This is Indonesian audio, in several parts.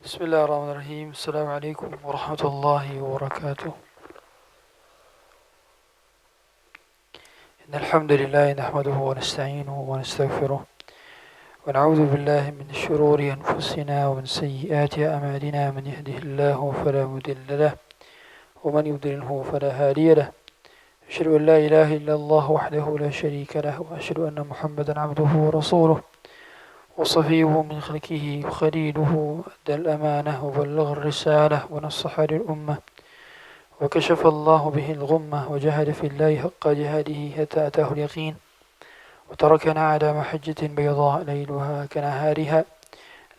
بسم الله الرحمن الرحيم. السلام عليكم ورحمة الله وبركاته. إن الحمد لله نحمده ونستعينه ونستغفره ونعوذ بالله من شرور أنفسنا ومن سيئات أعمالنا. من يهده الله فلا مضل له ومن يضلله فلا هادي له. أشهد أن لا إله إلا الله وحده لا شريك له وأشهد أن محمدا عبده ورسوله وصفيه من خلقه وخليله. أدى الأمانة وبلغ الرسالة ونصح للأمة وكشف الله به الغمة وجاهد في الله حق جهاده حتى أتاه اليقين وتركنا على محجة بيضاء ليلها كنهارها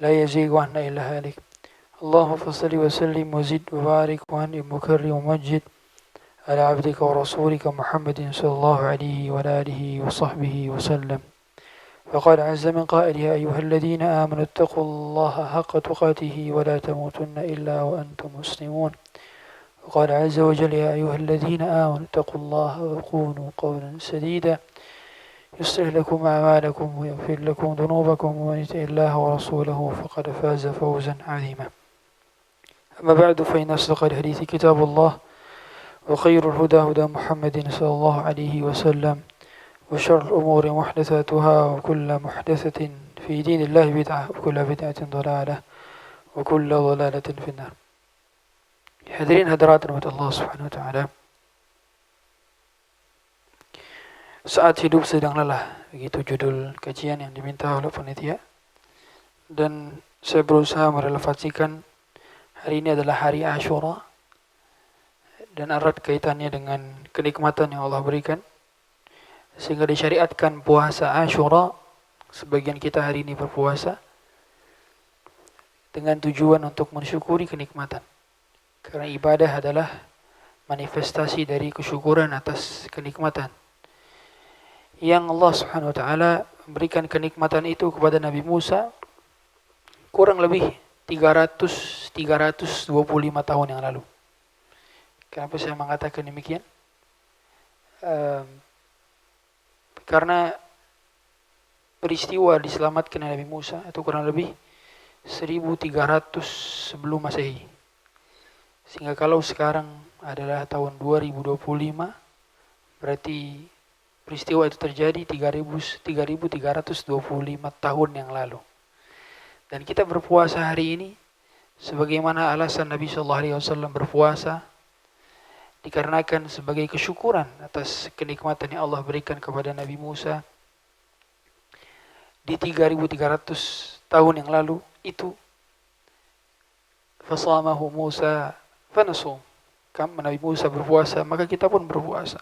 لا يزيغ عنها إلا هالك. اللهم فصل وسلم وزد وبارك وأنعم وكرم ومجد على عبدك ورسولك محمد صلى الله عليه وعلى آله وصحبه وسلم. فقال عز من قائل: يا أيها الذين آمنوا اتقوا الله حق تقاته ولا تموتن إلا وأنتم مسلمون. وقال عز وجل: يا أيها الذين آمنوا اتقوا الله وقولوا قولا سديدا يصلح لكم أعمالكم ويغفر لكم ذنوبكم ومن يطع الله ورسوله فقد فاز فوزا عظيما. أما بعد، فإن أصدق الحديث كتاب الله وخير الهدى هدى محمد صلى الله عليه وسلم وشر الأمور محدثاتها وكل محدثة في دين الله بدعة وكل بدعة ضلالة وكل ضلالة في النار. Hadirin hadirat rahmat Allah Subhanahu wa taala. Saat hidup sedang lelah, begitu judul kajian yang diminta oleh panitia. Dan saya berusaha merelevasikan hari ini adalah hari Asyura dan erat kaitannya dengan kenikmatan yang Allah berikan sehingga disyariatkan puasa Asyura. Sebagian kita hari ini berpuasa dengan tujuan untuk mensyukuri kenikmatan. Karena ibadah adalah manifestasi dari kesyukuran atas kenikmatan yang Allah Subhanahu wa taala memberikan kenikmatan itu kepada Nabi Musa kurang lebih 325 tahun yang lalu. Kenapa saya mengatakan demikian? Karena peristiwa diselamatkan Nabi Musa itu kurang lebih 1300 sebelum Masehi. Sehingga kalau sekarang adalah tahun 2025, berarti peristiwa itu terjadi 3325 tahun yang lalu. Dan kita berpuasa hari ini sebagaimana alasan Nabi SAW berpuasa dikarenakan sebagai kesyukuran atas kenikmatan yang Allah berikan kepada Nabi Musa di 3300 tahun yang lalu itu. Fasamahu Musa fanasum. Nabi Musa berpuasa, maka kita pun berpuasa.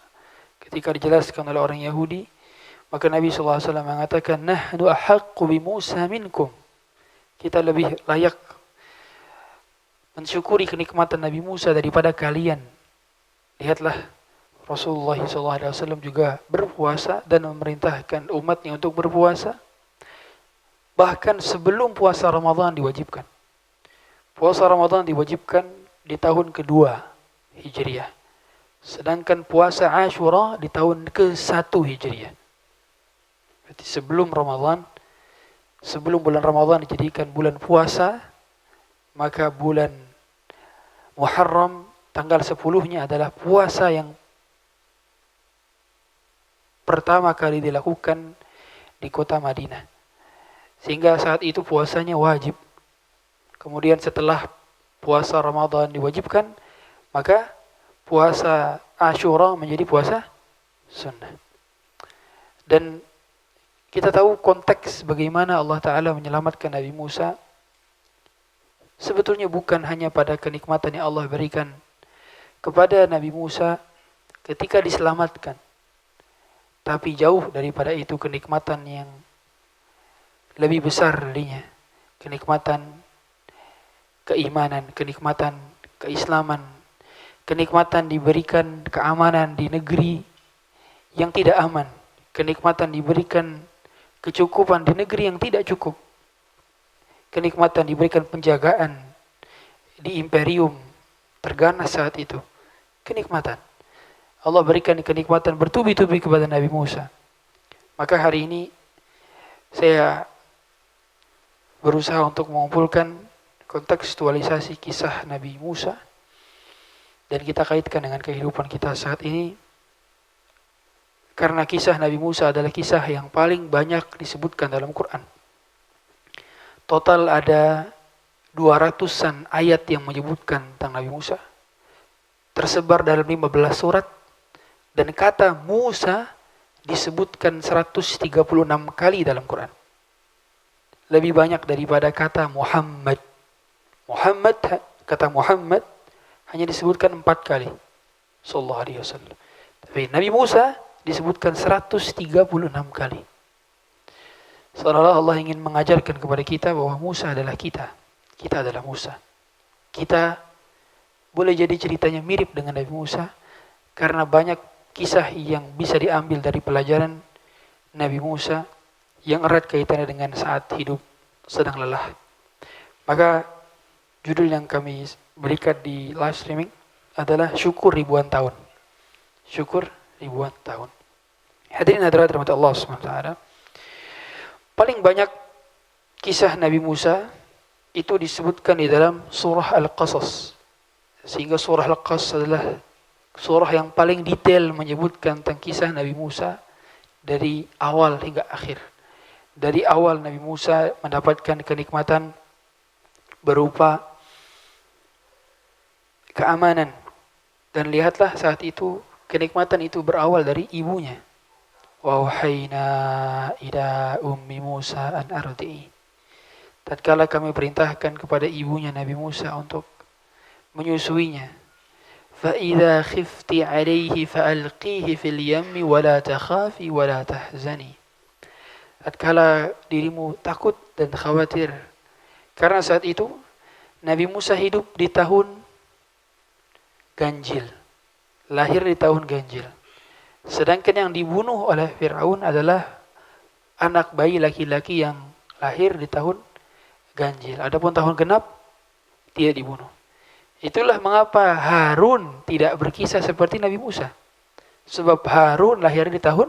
Ketika dijelaskan oleh orang Yahudi, maka Nabi SAW mengatakan, nahnu ahaqqu bi Musa minkum. Kita lebih layak mensyukuri kenikmatan Nabi Musa daripada kalian. Lihatlah, Rasulullah SAW juga berpuasa dan memerintahkan umatnya untuk berpuasa. Bahkan sebelum puasa Ramadan diwajibkan. Puasa Ramadan diwajibkan di tahun kedua Hijriah. Sedangkan puasa Asyura di tahun ke-1 Hijriah. Berarti sebelum bulan Ramadan dijadikan bulan puasa, maka bulan Muharram tanggal 10-nya adalah puasa yang pertama kali dilakukan di kota Madinah. Sehingga saat itu puasanya wajib. Kemudian setelah puasa Ramadan diwajibkan, maka puasa Asyura menjadi puasa sunnah. Dan kita tahu konteks bagaimana Allah Ta'ala menyelamatkan Nabi Musa sebetulnya bukan hanya pada kenikmatan yang Allah berikan kepada Nabi Musa ketika diselamatkan, tapi jauh daripada itu kenikmatan yang lebih besar darinya, kenikmatan keimanan, kenikmatan keislaman, kenikmatan diberikan keamanan di negeri yang tidak aman, kenikmatan diberikan kecukupan di negeri yang tidak cukup, kenikmatan diberikan penjagaan di imperium terganas saat itu. Kenikmatan Allah berikan kenikmatan bertubi-tubi kepada Nabi Musa. Maka hari ini saya berusaha untuk mengumpulkan kontekstualisasi kisah Nabi Musa dan kita kaitkan dengan kehidupan kita saat ini, karena kisah Nabi Musa adalah kisah yang paling banyak disebutkan dalam Quran. Total ada 200-an ayat yang menyebutkan tentang Nabi Musa, tersebar dalam 15 surat, dan kata Musa disebutkan 136 kali dalam Quran. Lebih banyak daripada kata Muhammad. Kata Muhammad hanya disebutkan 4 kali. Sallallahu alaihi wasallam. Tapi Nabi Musa disebutkan 136 kali. Seolah-olah Allah ingin mengajarkan kepada kita bahwa Musa adalah kita. Kita adalah Musa. Kita boleh jadi ceritanya mirip dengan Nabi Musa karena banyak kisah yang bisa diambil dari pelajaran Nabi Musa yang erat kaitannya dengan saat hidup sedang lelah. Maka judul yang kami berikan di live streaming adalah Syukur Ribuan Tahun. Syukur Ribuan Tahun. Hadirin hadirat rahmat Allah SWT. Paling banyak kisah Nabi Musa itu disebutkan di dalam surah Al-Qasas. Sehingga surah Al-Qasas adalah surah yang paling detail menyebutkan tentang kisah Nabi Musa dari awal hingga akhir. Dari awal Nabi Musa mendapatkan kenikmatan berupa keamanan. Dan lihatlah saat itu kenikmatan itu berawal dari ibunya. Wa wahayna ila ummi Musa an ardi'i. Tatkala kami perintahkan kepada ibunya Nabi Musa untuk menyusuinya. فَإِذَا خِفْتِ عَلَيْهِ فَأَلْقِيهِ فِي الْيَمِّ وَلَا تَخَافِي وَلَا تَحْزَنِي. Tatkala dirimu takut dan khawatir. Karena saat itu Nabi Musa hidup di tahun ganjil. Lahir di tahun ganjil. Sedangkan yang dibunuh oleh Fir'aun adalah anak bayi laki-laki yang lahir di tahun ganjil. Adapun tahun genap tidak dibunuh. Itulah mengapa Harun tidak berkisah seperti Nabi Musa. Sebab Harun lahir di tahun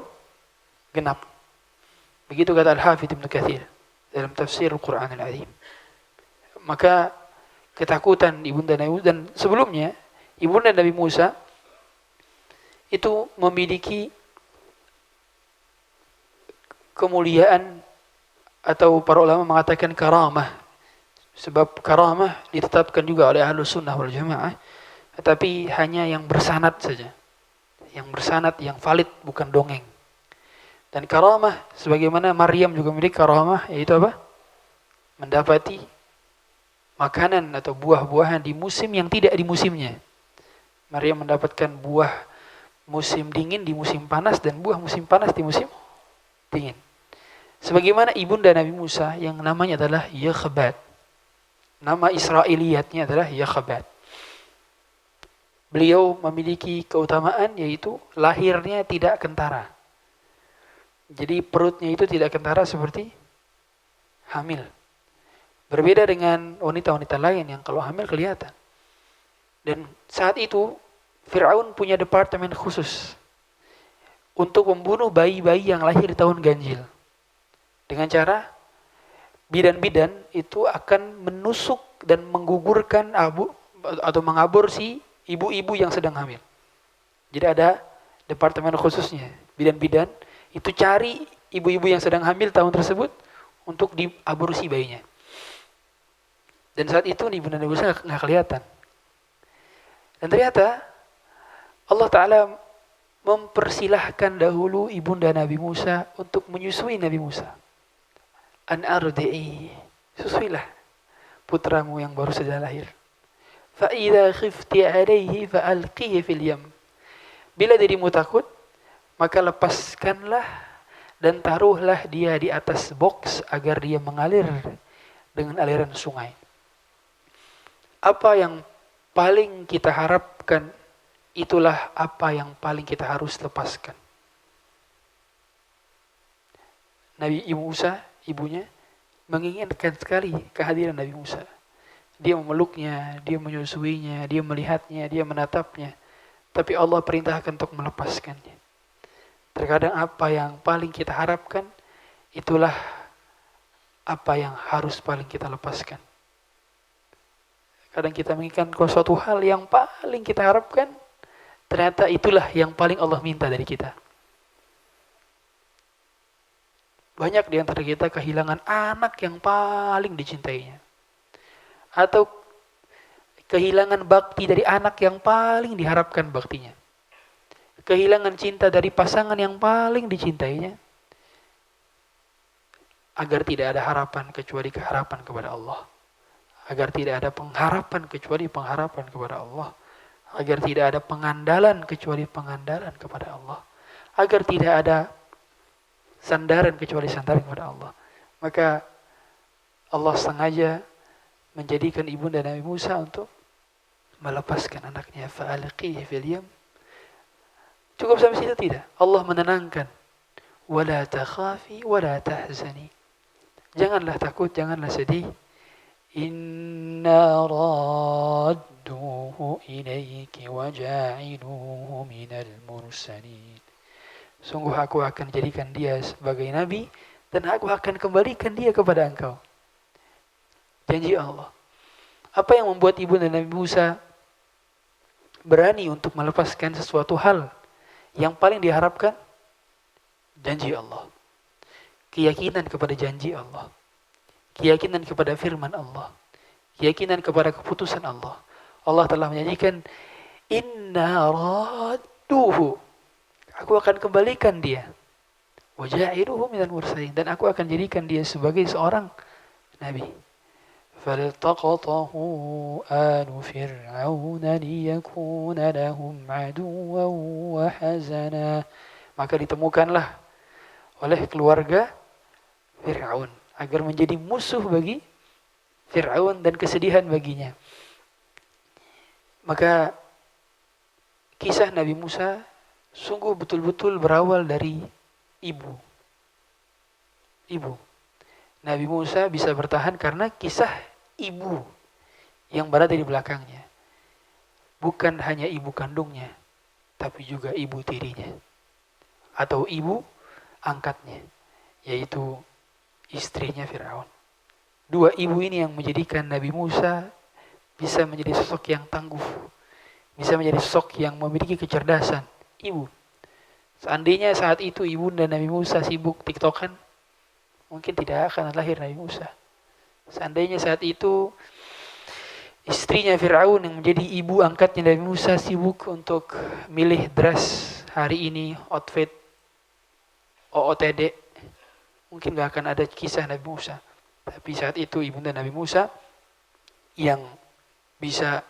genap. Begitu kata Al-Hafidh Ibn Katsir dalam tafsir Al-Quran Al-Azim. Maka ketakutan ibunda Nabi Musa, dan sebelumnya ibunda Nabi Musa itu memiliki kemuliaan, atau para ulama mengatakan karamah. Sebab karamah ditetapkan juga oleh Ahlus Sunnah wal Jamaah, tetapi hanya yang bersanad saja. Yang bersanad, yang valid, bukan dongeng. Dan karamah, sebagaimana Maryam juga memiliki karamah, yaitu apa? Mendapati makanan atau buah-buahan di musim yang tidak di musimnya. Maryam mendapatkan buah musim dingin di musim panas, dan buah musim panas di musim dingin. Sebagaimana ibunda Nabi Musa yang namanya adalah Yochebed. Nama Israiliyatnya adalah Yochebed. Beliau memiliki keutamaan yaitu lahirnya tidak kentara. Jadi perutnya itu tidak kentara seperti hamil. Berbeda dengan wanita-wanita lain yang kalau hamil kelihatan. Dan saat itu Fir'aun punya departemen khusus untuk membunuh bayi-bayi yang lahir di tahun ganjil. Dengan cara bidan-bidan itu akan menusuk dan menggugurkan atau mengaborsi ibu-ibu yang sedang hamil. Jadi ada departemen khususnya. Bidan-bidan itu cari ibu-ibu yang sedang hamil tahun tersebut untuk diaborsi bayinya. Dan saat itu ibunda Nabi Musa nggak kelihatan. Dan ternyata Allah Ta'ala mempersilahkan dahulu ibunda Nabi Musa untuk menyusui Nabi Musa. An ardi'i, susuilah putramu yang baru saja lahir. Fa idza khifti 'alaihi fa alqihi fil yam. Bila dirimu takut, maka lepaskanlah dan taruhlah dia di atas box agar dia mengalir dengan aliran sungai. Apa yang paling kita harapkan, itulah apa yang paling kita harus lepaskan. Nabi Musa, ibunya, menginginkan sekali kehadiran Nabi Musa. Dia memeluknya, dia menyusuinya, dia melihatnya, dia menatapnya. Tapi Allah perintahkan untuk melepaskannya. Terkadang apa yang paling kita harapkan, itulah apa yang harus paling kita lepaskan. Kadang kita menginginkan suatu hal yang paling kita harapkan, ternyata itulah yang paling Allah minta dari kita. Banyak di antara kita kehilangan anak yang paling dicintainya. Atau kehilangan bakti dari anak yang paling diharapkan baktinya. Kehilangan cinta dari pasangan yang paling dicintainya. Agar tidak ada harapan kecuali keharapan kepada Allah. Agar tidak ada pengharapan kecuali pengharapan kepada Allah. Agar tidak ada pengandalan kecuali pengandalan kepada Allah. Agar tidak ada sandaran kecuali sandaran kepada Allah. Maka Allah sengaja menjadikan ibunda Nabi Musa untuk melepaskan anaknya. Fa'alqihi fil yam. Cukup sampai situ tidak? Allah menenangkan. Wala takhafi wala tahzani. Janganlah takut, janganlah sedih. Inna radduhu ilaiki wa ja'iluhu minal mursalin. Sungguh aku akan jadikan dia sebagai nabi dan aku akan kembalikan dia kepada engkau. Janji Allah. Apa yang membuat ibu dan Nabi Musa berani untuk melepaskan sesuatu hal yang paling diharapkan? Janji Allah. Keyakinan kepada janji Allah. Keyakinan kepada firman Allah. Keyakinan kepada keputusan Allah. Allah telah menjanjikan, inna radduhu. Aku akan kembalikan dia. Wa ja'iluhu minal mursalin. Dan aku akan jadikan dia sebagai seorang nabi. فَالْتَقَطَهُ آلُ فِرْعَوْنَ لِيَكُونَ لَهُمْ عَدُوًّا وَحَزَنًا. Maka ditemukanlah oleh keluarga Fir'aun agar menjadi musuh bagi Fir'aun dan kesedihan baginya. Maka kisah Nabi Musa sungguh betul-betul berawal dari ibu. Nabi Musa bisa bertahan karena kisah ibu yang berada di belakangnya. Bukan hanya ibu kandungnya, tapi juga ibu tirinya. Atau ibu angkatnya, yaitu istrinya Fir'aun. Dua ibu ini yang menjadikan Nabi Musa bisa menjadi sosok yang tangguh. Bisa menjadi sosok yang memiliki kecerdasan. Ibu. Seandainya saat itu ibu dan Nabi Musa sibuk tiktokan, mungkin tidak akan lahir Nabi Musa. Seandainya saat itu istrinya Fir'aun yang menjadi ibu angkatnya Nabi Musa sibuk untuk milih dress hari ini, outfit OOTD, mungkin gak akan ada kisah Nabi Musa. Tapi saat itu ibunda Nabi Musa yang bisa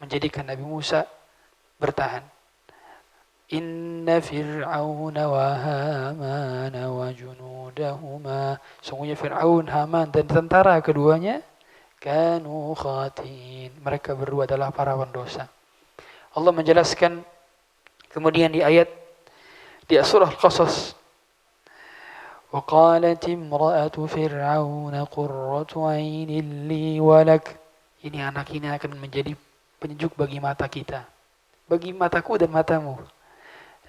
menjadikan Nabi Musa bertahan. Inna fir'auna wa hamana wa junudahuma. Sungguhnya Fir'aun, Haman dan tentara keduanya kanu khatin. Mereka berdua adalah para pendosa. Allah menjelaskan kemudian di ayat di surah Al-Qasas. Wa qalat imra'atu fir'auna qurratu 'ainin li wa lak. Ini anak ini akan menjadi penyejuk bagi mata kita. Bagi mataku dan matamu.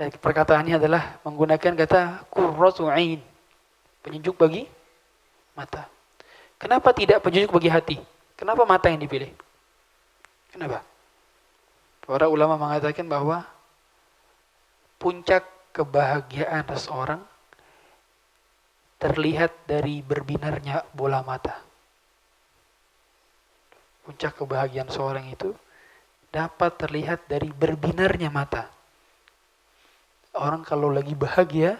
Perkataannya adalah menggunakan kata qurratu 'ain. Penyejuk bagi mata. Kenapa tidak penyejuk bagi hati? Kenapa mata yang dipilih? Kenapa? Para ulama mengatakan bahwa puncak kebahagiaan seseorang terlihat dari berbinarnya bola mata. Puncak kebahagiaan seorang itu dapat terlihat dari berbinarnya mata. Orang kalau lagi bahagia,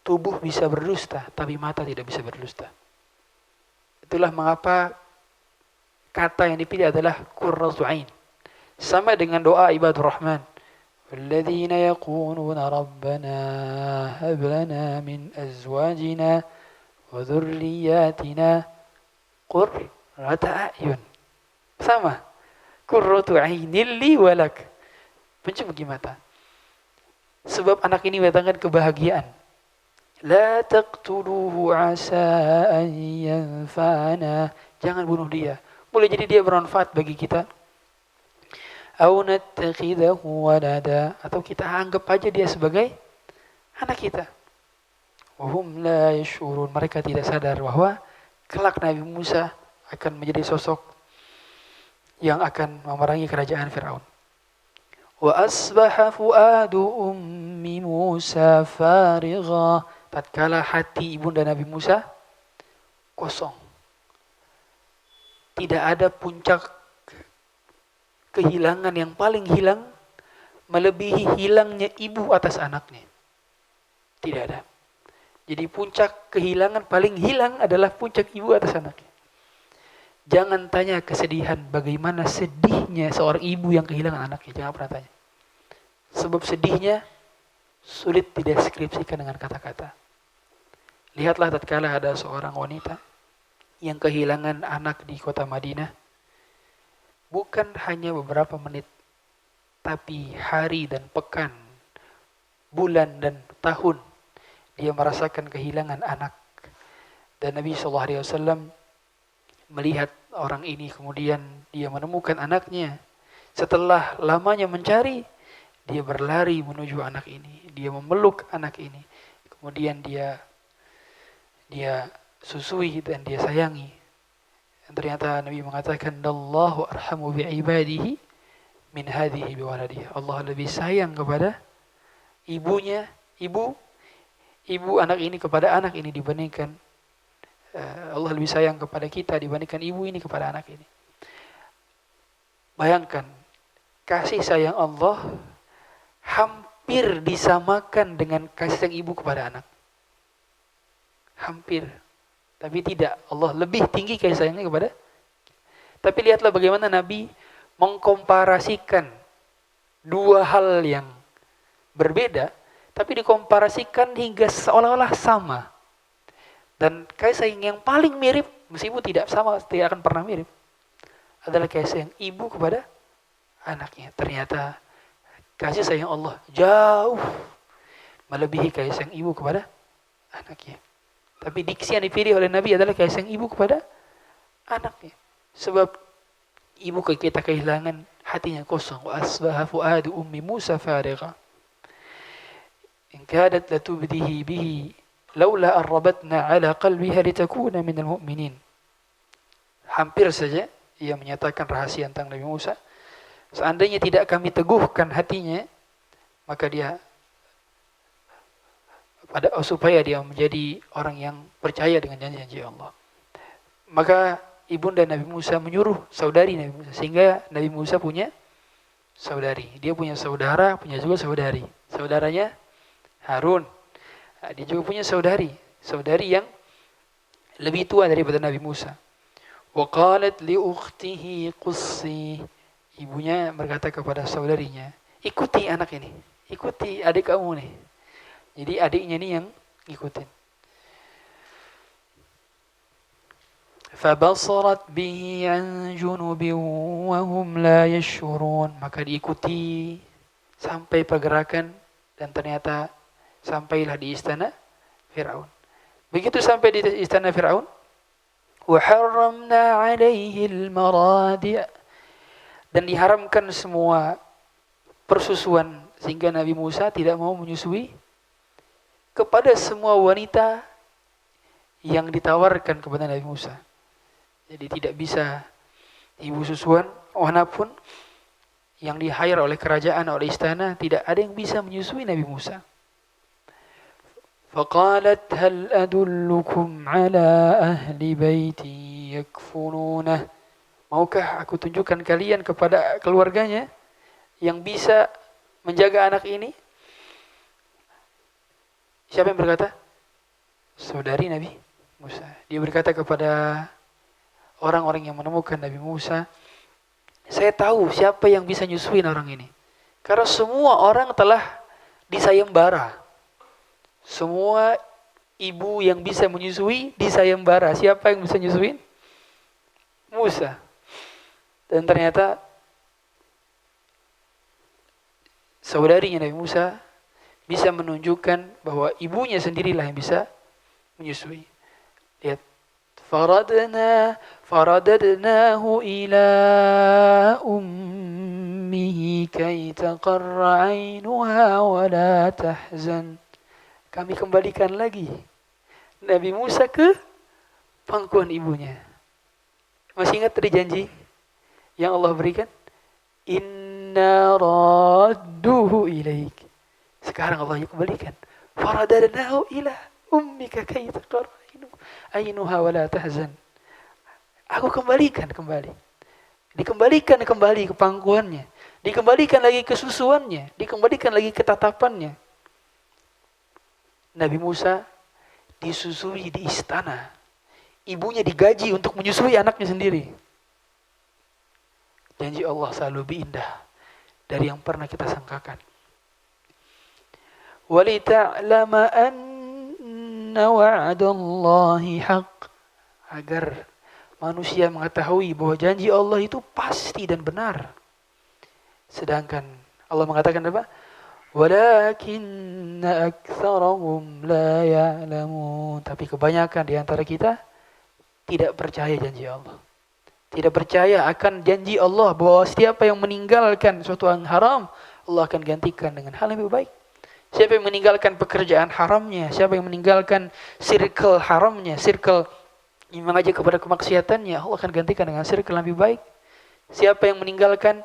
tubuh bisa berdusta, tapi mata tidak bisa berdusta. Itulah mengapa kata yang dipilih adalah qurratu 'ain. Sama dengan doa ibadur rahman. Walladzina yaquluna rabbana hab lana min azwajina wa dhurriyyatina qurrata a'yun. Sama. Qurratu 'ainin li wa lak. Penyejuk bagi mata. Sebab anak ini mendatangkan kebahagiaan. La taqtuluhu asa an yanfa'ana. Jangan bunuh dia. Boleh jadi dia bermanfaat bagi kita. Au nattakhidahu walada. Atau kita anggap aja dia sebagai anak kita. Wa hum la yash'urun. Mereka tidak sadar bahwa kelak Nabi Musa akan menjadi sosok yang akan memerangi kerajaan Firaun. Wa asbaha fuadu ummi Musa farigha. Tatkala hati ibunda Nabi Musa kosong. Tidak ada puncak kehilangan yang paling hilang melebihi hilangnya ibu atas anaknya. Tidak ada. Jadi puncak kehilangan paling hilang adalah puncak ibu atas anaknya. Jangan tanya kesedihan, bagaimana sedihnya seorang ibu yang kehilangan anaknya. Jangan pernah tanya. Sebab sedihnya sulit dideskripsikan dengan kata-kata. Lihatlah tatkala ada seorang wanita yang kehilangan anak di kota Madinah. Bukan hanya beberapa menit, tapi hari dan pekan, bulan dan tahun dia merasakan kehilangan anak. Dan Nabi SAW melihat orang ini, kemudian dia menemukan anaknya. Setelah lamanya mencari, dia berlari menuju anak ini. Dia memeluk anak ini. Kemudian dia susui dan dia sayangi. Dan ternyata Nabi mengatakan, Allahu arhamu bi'ibadihi min hadhihi biwaladihi. Allah lebih sayang kepada ibu anak ini kepada anak ini dibandingkan Allah lebih sayang kepada kita dibandingkan ibu ini kepada anak ini. Bayangkan, kasih sayang Allah hampir disamakan dengan kasih sayang ibu kepada anak. Hampir. Tapi tidak, Allah lebih tinggi kasih sayangnya kepada. Tapi lihatlah bagaimana Nabi mengkomparasikan dua hal yang berbeda, tapi dikomparasikan hingga seolah-olah sama. Dan kasih sayang yang paling mirip, meskipun tidak sama, tidak akan pernah mirip, adalah kasih sayang ibu kepada anaknya. Ternyata kasih sayang Allah jauh melebihi kasih sayang ibu kepada anaknya. Tapi diksi yang dipilih oleh Nabi adalah kasih sayang ibu kepada anaknya. Sebab ibu kita kehilangan, hatinya kosong. Wa asbaha fuadu ummi Musa farigha. In kadat latubdihi bihi laula arrabatna ala qalbiha litakuna minal mu'minin. Hampir saja ia menyatakan rahasia tentang Nabi Musa. Seandainya tidak kami teguhkan hatinya, maka dia supaya dia menjadi orang yang percaya dengan janji-janji Allah. Maka ibunda Nabi Musa menyuruh saudari Nabi Musa, sehingga Nabi Musa punya saudari. Dia punya saudara, punya juga saudari. Saudaranya Harun. Dia juga punya saudari yang lebih tua daripada Nabi Musa. Wa qalat li ukhtihi qussi. Ibunya berkata kepada saudarinya, ikuti anak ini, ikuti adik kamu nih. Jadi adiknya ini yang ikutin. Fabasarat bihi an junubin wa hum la yashurun. Maka diikuti sampai pergerakan dan ternyata sampailah di istana Firaun. Begitu sampai di istana Firaun, wa harramna 'alaihi al-maradi', dan diharamkan semua persusuan sehingga Nabi Musa tidak mau menyusui kepada semua wanita yang ditawarkan kepada Nabi Musa. Jadi tidak bisa ibu susuan manapun yang di-hire oleh kerajaan, oleh istana, tidak ada yang bisa menyusui Nabi Musa. Faqalat hal adullukum ala ahli baiti yakfununah. Maukah aku tunjukkan kalian kepada keluarganya yang bisa menjaga anak ini? Siapa yang berkata? Saudari Nabi Musa. Dia berkata kepada orang-orang yang menemukan Nabi Musa, saya tahu siapa yang bisa nyusuin orang ini. Karena semua orang telah disayembara. Semua ibu yang bisa menyusui disayembara. Siapa yang bisa nyusuin? Musa. Dan ternyata saudarinya Nabi Musa bisa menunjukkan bahwa ibunya sendirilah yang bisa menyusui. Lihat, faradadnahu ila ummihi kay taqarra 'ainuha wa la tahzan. Kami kembalikan lagi Nabi Musa ke pangkuan ibunya. Masih ingat tadi janji? Yang Allah berikan, inna radduhu ilaik. Sekarang Allah kembalikan, faradadnahu ila ummika kay taqarra ainuha wa la tahzan. Aku kembalikan kembali. Dikembalikan kembali ke pangkuannya. Dikembalikan lagi ke susuannya. Dikembalikan lagi ke tatapannya. Nabi Musa disusui di istana. Ibunya digaji untuk menyusui anaknya sendiri. Janji Allah selalu lebih indah dari yang pernah kita sangkakan. وَلِتَعْلَمَ أَنَّ وَعْدَ اللَّهِ حَقٌّ. Agar manusia mengetahui bahwa janji Allah itu pasti dan benar. Sedangkan Allah mengatakan apa? وَلَكِنَّ أَكْثَرَهُمْ لَا يَعْلَمُونَ. Tapi kebanyakan di antara kita tidak percaya janji Allah. Tidak percaya akan janji Allah bahwa siapa yang meninggalkan suatu yang haram, Allah akan gantikan dengan hal yang lebih baik. Siapa yang meninggalkan pekerjaan haramnya, siapa yang meninggalkan circle haramnya, circle yang mengajak kepada kemaksiatannya, Allah akan gantikan dengan circle yang lebih baik. Siapa yang meninggalkan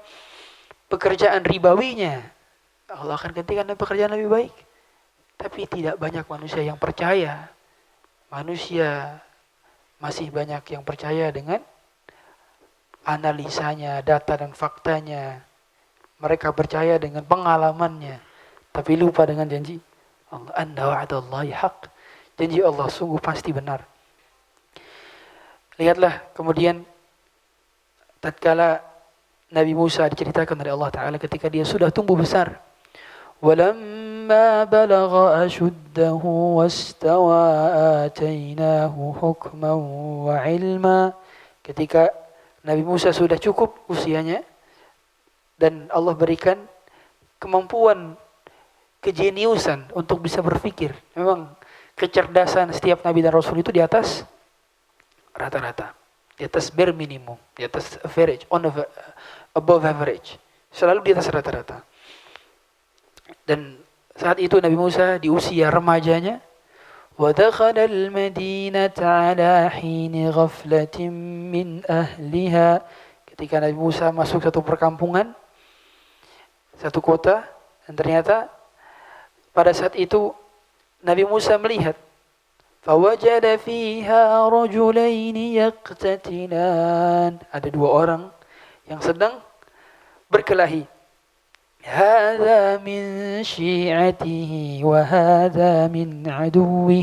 pekerjaan ribawinya, Allah akan gantikan dengan pekerjaan lebih baik. Tapi tidak banyak manusia yang percaya. Manusia masih banyak yang percaya dengan analisanya, data dan faktanya. Mereka percaya dengan pengalamannya, tapi lupa dengan janji Allah. Anna wa'dallahi haq. Janji Allah sungguh pasti benar. Lihatlah kemudian tatkala Nabi Musa diceritakan oleh Allah Ta'ala ketika dia sudah tumbuh besar. وَلَمَّا بَلَغَ أَشُدَّهُ وَاسْتَوَى آتَيْنَاهُ حُكْمًا وَعِلْمًا. Ketika Nabi Musa sudah cukup usianya dan Allah berikan kemampuan, kejeniusan untuk bisa berpikir. Memang kecerdasan setiap Nabi dan Rasul itu di atas rata-rata. Di atas bare minimum. Di atas average. Above average. Selalu di atas rata-rata. Dan saat itu Nabi Musa di usia remajanya. وَدَخَلَ الْمَدِينَةَ عَلَى حِينِ غَفْلَةٍ مِّنْ أَهْلِهَا. Ketika Nabi Musa masuk satu perkampungan, satu kota, dan ternyata pada saat itu Nabi Musa melihat فَوَجَدَ فِيهَا رَجُلَيْنِ يَقْتَتِلَانِ. Ada dua orang yang sedang berkelahi. هَذَا مِنْ شِيعَتِهِ وَهَذَا مِنْ عَدُوِّهِ.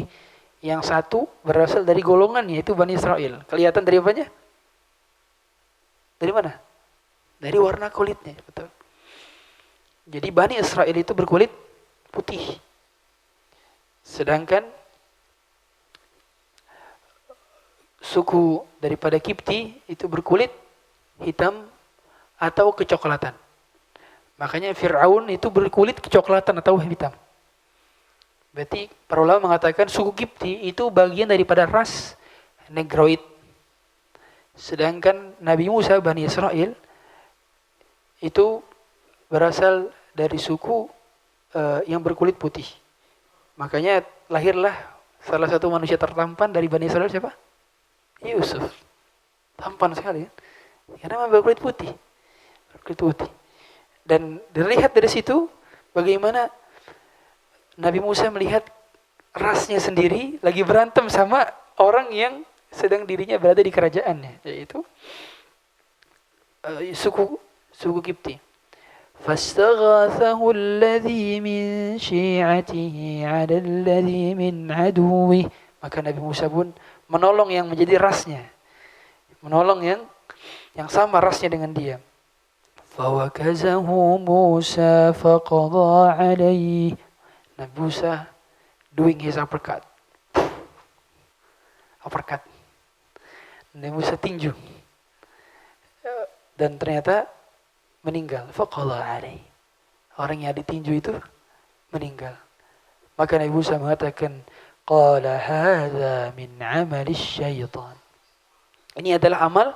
Yang satu berasal dari golongan yaitu Bani Israel. Kelihatan dari apanya? Dari mana? Dari warna kulitnya, betul. Jadi Bani Israel itu berkulit putih. Sedangkan suku daripada Kipti itu berkulit hitam atau kecoklatan. Makanya Fir'aun itu berkulit kecoklatan atau hitam. Berarti para ulama mengatakan suku Kipti itu bagian daripada ras Negroid. Sedangkan Nabi Musa Bani Israel itu berasal dari suku yang berkulit putih. Makanya lahirlah salah satu manusia tertampan dari Bani Israel siapa? Yusuf. Tampan sekali. Karena berkulit putih. Berkulit putih. Dan dilihat dari situ bagaimana Nabi Musa melihat rasnya sendiri lagi berantem sama orang yang sedang dirinya berada di kerajaannya, yaitu suku Kipti. فَاسْتَغَاثَهُ الَّذِي مِنْ شِيعَتِهِ عَلَى الَّذِي مِنْ عَدُوِّهِ. Maka Nabi Musa pun menolong yang menjadi rasnya, menolong yang sama rasnya dengan dia. فَوَكَزَهُ مُوسَى فَقَضَى عَلَيْهِ. Nabi Musa doing his uppercut. Nabi Musa tinju. Dan ternyata meninggal. فَقَضَى عَلَيْهِ. Orang yang ditinju itu meninggal. Maka Nabi Musa mengatakan, قَالَ هَذَا مِنْ عَمَلِ الشَّيْطَانِ. Ini adalah amal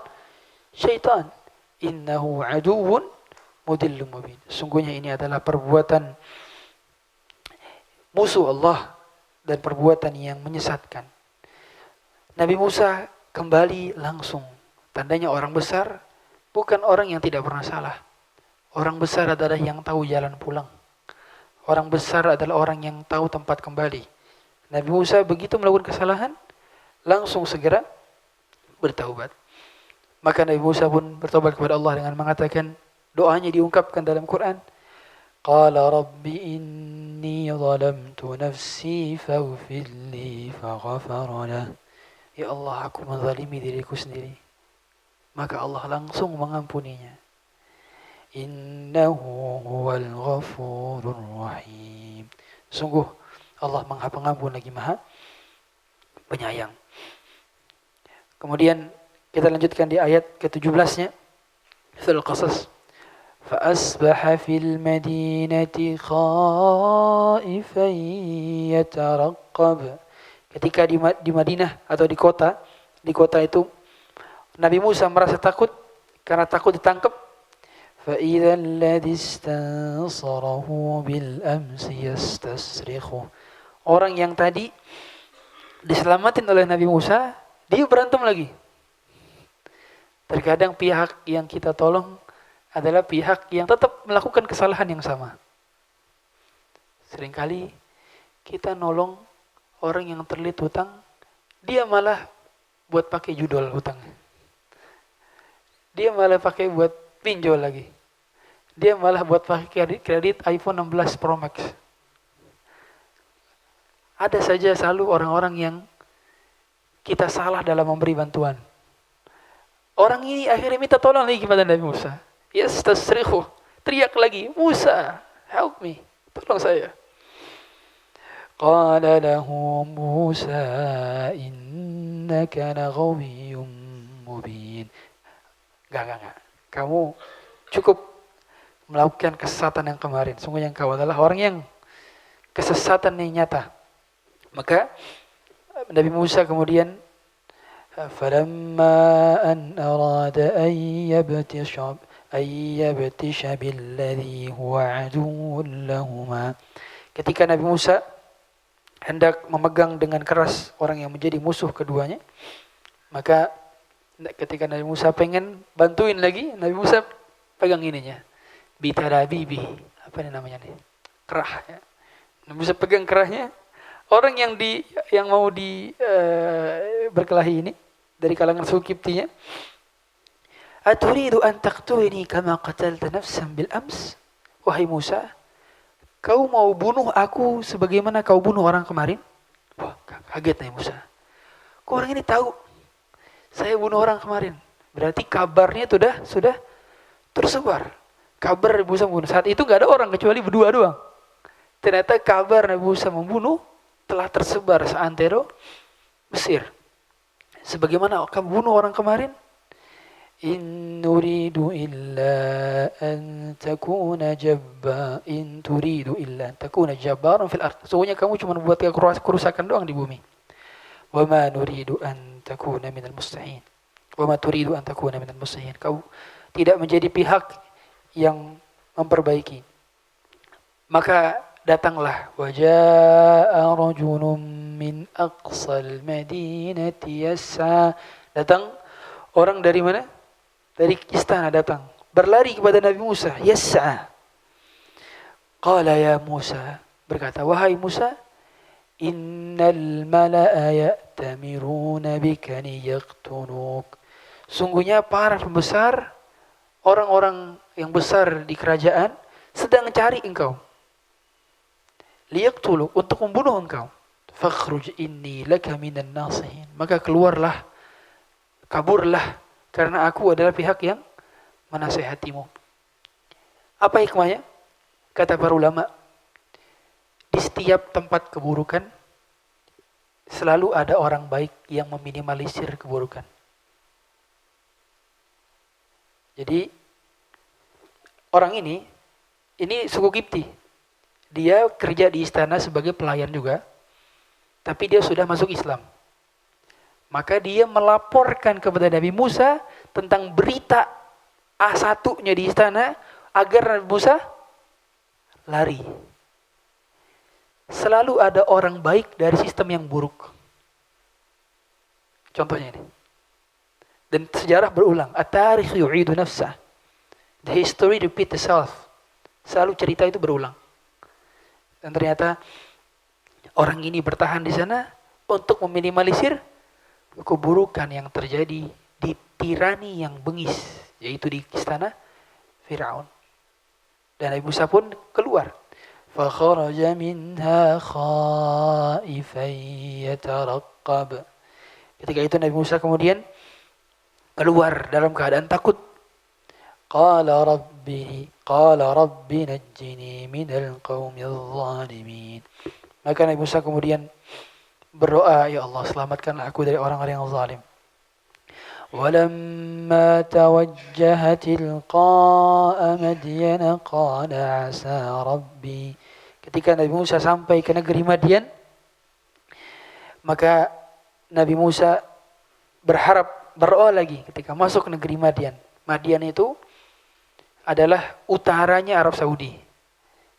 syaitan. Innahu aduwwun mudillun mubin. Sungguhnya ini adalah perbuatan musuh Allah dan perbuatan yang menyesatkan. Nabi Musa kembali langsung. Tandanya orang besar bukan orang yang tidak pernah salah. Orang besar adalah yang tahu jalan pulang. Orang besar adalah orang yang tahu tempat kembali. Nabi Musa begitu melakukan kesalahan, langsung segera bertaubat. Maka Nabi Musa pun bertobat kepada Allah dengan mengatakan, doanya diungkapkan dalam Quran. Qala rabbi inni zalamtu nafsi faghfir li faghfara lah. Ya Allah, aku menzalimi diriku sendiri. Maka Allah langsung mengampuninya. Innahu huwal ghafurur rahim. Sungguh Allah Maha Pengampun lagi Maha Penyayang. Kemudian kita lanjutkan di ayat ke-17-nya. Surah Al-Qasas. فأصبح في المدينة خائفا يترقب. Ketika di Madinah atau di kota itu Nabi Musa merasa takut karena takut ditangkap. فإذا الذي استنصره بالأمس يستصرخه. Orang yang tadi diselamatin oleh Nabi Musa, dia berantem lagi. Terkadang pihak yang kita tolong adalah pihak yang tetap melakukan kesalahan yang sama. Seringkali kita nolong orang yang terlilit hutang, dia malah buat pakai judul hutangnya. Dia malah pakai buat pinjol lagi. Dia malah buat pakai kredit iPhone 16 Pro Max. Ada saja selalu orang-orang yang kita salah dalam memberi bantuan. Orang ini akhirnya minta tolong lagi kepada Nabi Musa. Yastasrikhu, teriak lagi, Musa, help me, tolong saya. Qala lahu Musa innaka laghawiyyun mubin. Enggak. Kamu cukup melakukan kesesatan yang kemarin. Sungguhnya engkau adalah orang yang kesesatan yang nyata. Maka Nabi Musa kemudian falamma an arada an yabtisha billadhi huwa aduwwun lahuma. Ketika Nabi Musa hendak memegang dengan keras orang yang menjadi musuh keduanya, maka ketika Nabi Musa pengen bantuin lagi, Nabi Musa pegang ininya, bitarabibi, apa ini namanya nih, kerah. Ya. Nabi Musa pegang kerahnya. Orang yang mau berkelahi ini dari kalangan suku Kiptinya, aturidu an taqtulni kama qatalta nafsan bil ams? Wahai Musa, kau mau bunuh aku sebagaimana kau bunuh orang kemarin? Wah, kaget nih Musa. Kok orang ini tahu saya bunuh orang kemarin? Berarti kabarnya sudah tersebar. Kabar Nabi Musa membunuh. Saat itu gak ada orang kecuali berdua doang. Ternyata kabar Nabi Musa membunuh telah tersebar seantero Mesir. Sebagaimana kamu bunuh orang kemarin? In turidu illa an takuna jabbaran fil ard. Sesungguhnya kamu cuma buat kerusakan doang di bumi. Wa ma nuridu an takuna minal musta'in. Wa ma turidu an takuna minal musta'in. Kau tidak menjadi pihak yang memperbaiki. Maka datanglah waja'a rajulun min aqsal madinati yas'a. Datang orang dari mana? Dari istana datang, berlari kepada Nabi Musa, yas'a. Qala ya Musa, berkata, wahai Musa, innal mala'a ya'tamiruna bika liyaqtuluk. Sungguhnya para pembesar, orang-orang yang besar di kerajaan sedang mencari engkau. Liyaqtuluk, untuk membunuh engkau. Fakhruj inni laka minan nasihin. Maka keluarlah, kaburlah, karena aku adalah pihak yang menasihatimu. Apa hikmahnya? Kata para ulama, di setiap tempat keburukan selalu ada orang baik yang meminimalisir keburukan. Jadi orang ini suku Kipti. Dia kerja di istana sebagai pelayan juga, tapi dia sudah masuk Islam. Maka dia melaporkan kepada Nabi Musa tentang berita A1-nya di istana agar Nabi Musa lari. Selalu ada orang baik dari sistem yang buruk. Contohnya ini. Dan sejarah berulang. At-tarikh yu'idu nafsah. The history repeat itself. Selalu cerita itu berulang. Dan ternyata orang ini bertahan di sana untuk meminimalisir keburukan yang terjadi di tirani yang bengis, yaitu di istana Firaun. Dan Nabi Musa pun keluar. فَخَرَجَ مِنْهَا خَائِفًا يَتَرَقَّبُ. Ketika itu Nabi Musa kemudian keluar dalam keadaan takut. قَالَ رَبِّ نَجِّنِي مِنَ الْقَوْمِ الظَّالِمِينَ. Maka Nabi Musa kemudian berdoa, ya Allah, selamatkanlah aku dari orang-orang yang zalim. وَلَمَّا تَوَجَّهَ تِلْقَاءَ مَدْيَنَ قَالَ عَسَى رَبِّي. Ketika Nabi Musa sampai ke negeri Madian, maka Nabi Musa berdoa lagi ketika masuk ke negeri Madian. Madian itu adalah utaranya Arab Saudi.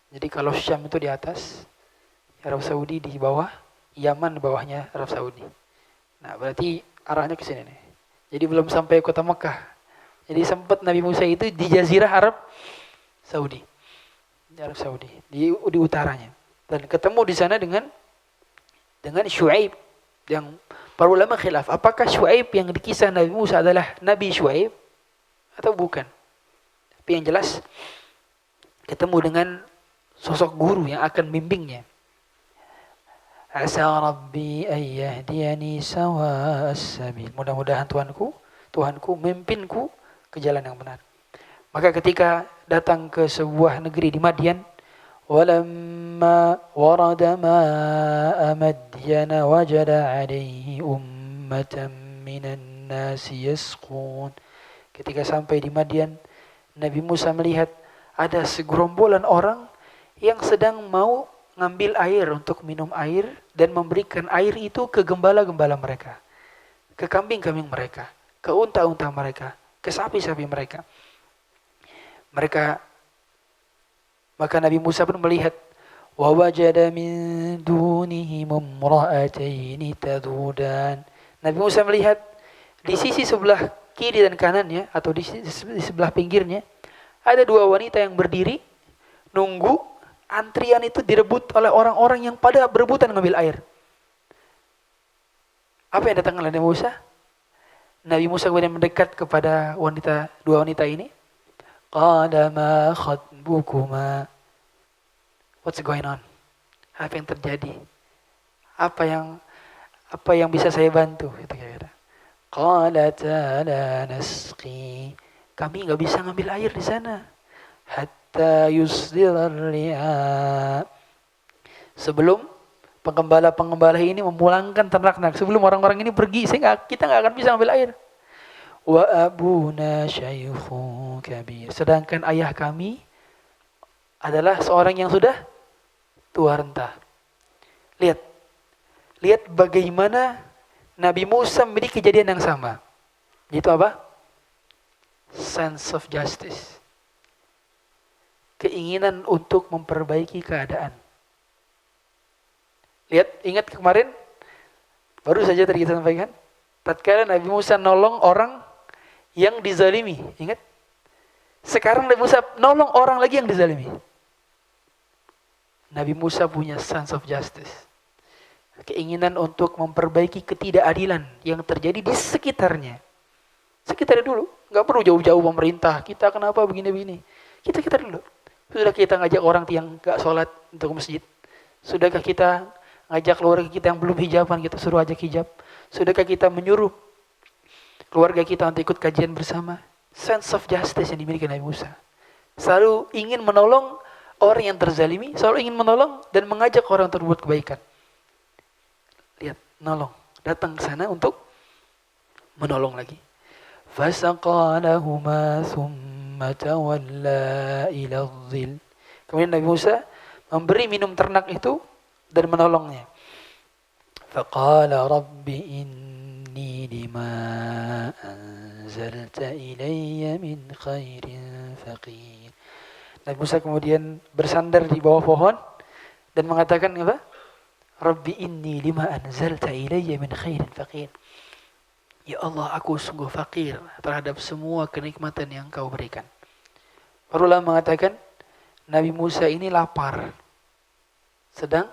Jadi kalau Syam itu di atas, Arab Saudi di bawah, Yaman di bawahnya Arab Saudi. Nah, berarti arahnya ke sini nih. Jadi belum sampai kota Mekah. Jadi sempat Nabi Musa itu di Jazirah Arab Saudi. Di Arab Saudi, di utaranya. Dan ketemu di sana dengan Syuaib, yang para ulama khilaf, apakah Syuaib yang dikisah Nabi Musa adalah Nabi Syuaib atau bukan? Tapi yang jelas ketemu dengan sosok guru yang akan membimbingnya. Asa Rabbi ayyahdiyani sawa'as sabil. Mudah-mudahan Tuhanku memimpinku ke jalan yang benar. Maka ketika datang ke sebuah negeri di Madian, walamma warada ma'a Madyana wajada 'alaihi ummatan minan nasi yasqun. Ketika sampai di Madian, Nabi Musa melihat ada segerombolan orang yang sedang mau ngambil air untuk minum air dan memberikan air itu ke gembala-gembala mereka, ke kambing-kambing mereka, ke unta-unta mereka, ke sapi-sapi mereka. Maka Nabi Musa pun melihat, wa wajada min dunihim imra'ataini tadudan. Nabi Musa melihat di sisi sebelah kiri dan kanannya atau di sebelah pinggirnya ada dua wanita yang berdiri nunggu antrian itu direbut oleh orang-orang yang pada berebutan mengambil air. Apa yang datang oleh Nabi Musa? Nabi Musa kemudian mendekat kepada dua wanita ini. Qala ma khatbukuma. What's going on? Apa yang terjadi? Apa yang bisa saya bantu? Gitu kira-kira. Qalata la nasqi. Kami enggak bisa ngambil air di sana. Hatta yusdirar ri'a. Sebelum penggembala ini memulangkan ternak-ternak, sebelum orang-orang ini pergi, kita nggak akan bisa ambil air. Wa abuna syaikhun kabir. Sedangkan ayah kami adalah seorang yang sudah tua renta. Lihat bagaimana Nabi Musa memiliki kejadian yang sama. Itu apa? Sense of justice. Keinginan untuk memperbaiki keadaan. Ingat kemarin baru saja tadi kita sampaikan, tatkala Nabi Musa nolong orang yang dizalimi, ingat? Sekarang Nabi Musa nolong orang lagi yang dizalimi. Nabi Musa punya sense of justice. Keinginan untuk memperbaiki ketidakadilan yang terjadi di sekitarnya. Sekitarnya dulu, enggak perlu jauh-jauh pemerintah. Kita kenapa begini-begini? Kita dulu. Sudah kita ngajak orang yang enggak sholat untuk masjid? Sudahkah kita ngajak keluarga kita yang belum hijaban, kita suruh ajak hijab? Sudahkah kita menyuruh keluarga kita untuk ikut kajian bersama? Sense of justice yang dimiliki Nabi Musa. Selalu ingin menolong orang yang terzalimi, selalu ingin menolong dan mengajak orang untuk berbuat kebaikan. Lihat, nolong. Datang ke sana untuk menolong lagi. Fasaqalahuma thumma tawalla ila dhil. Kemudian Nabi Musa memberi minum ternak itu dan menolongnya. Faqala rabbi inni lima anzalta ilayya min khairin faqir. Nabi Musa kemudian bersandar di bawah pohon dan mengatakan apa? Rabbi inni lima anzalta ilayya min khairin faqir. Ya Allah, aku sungguh fakir terhadap semua kenikmatan yang kau berikan. Para ulama mengatakan, Nabi Musa ini lapar. Sedang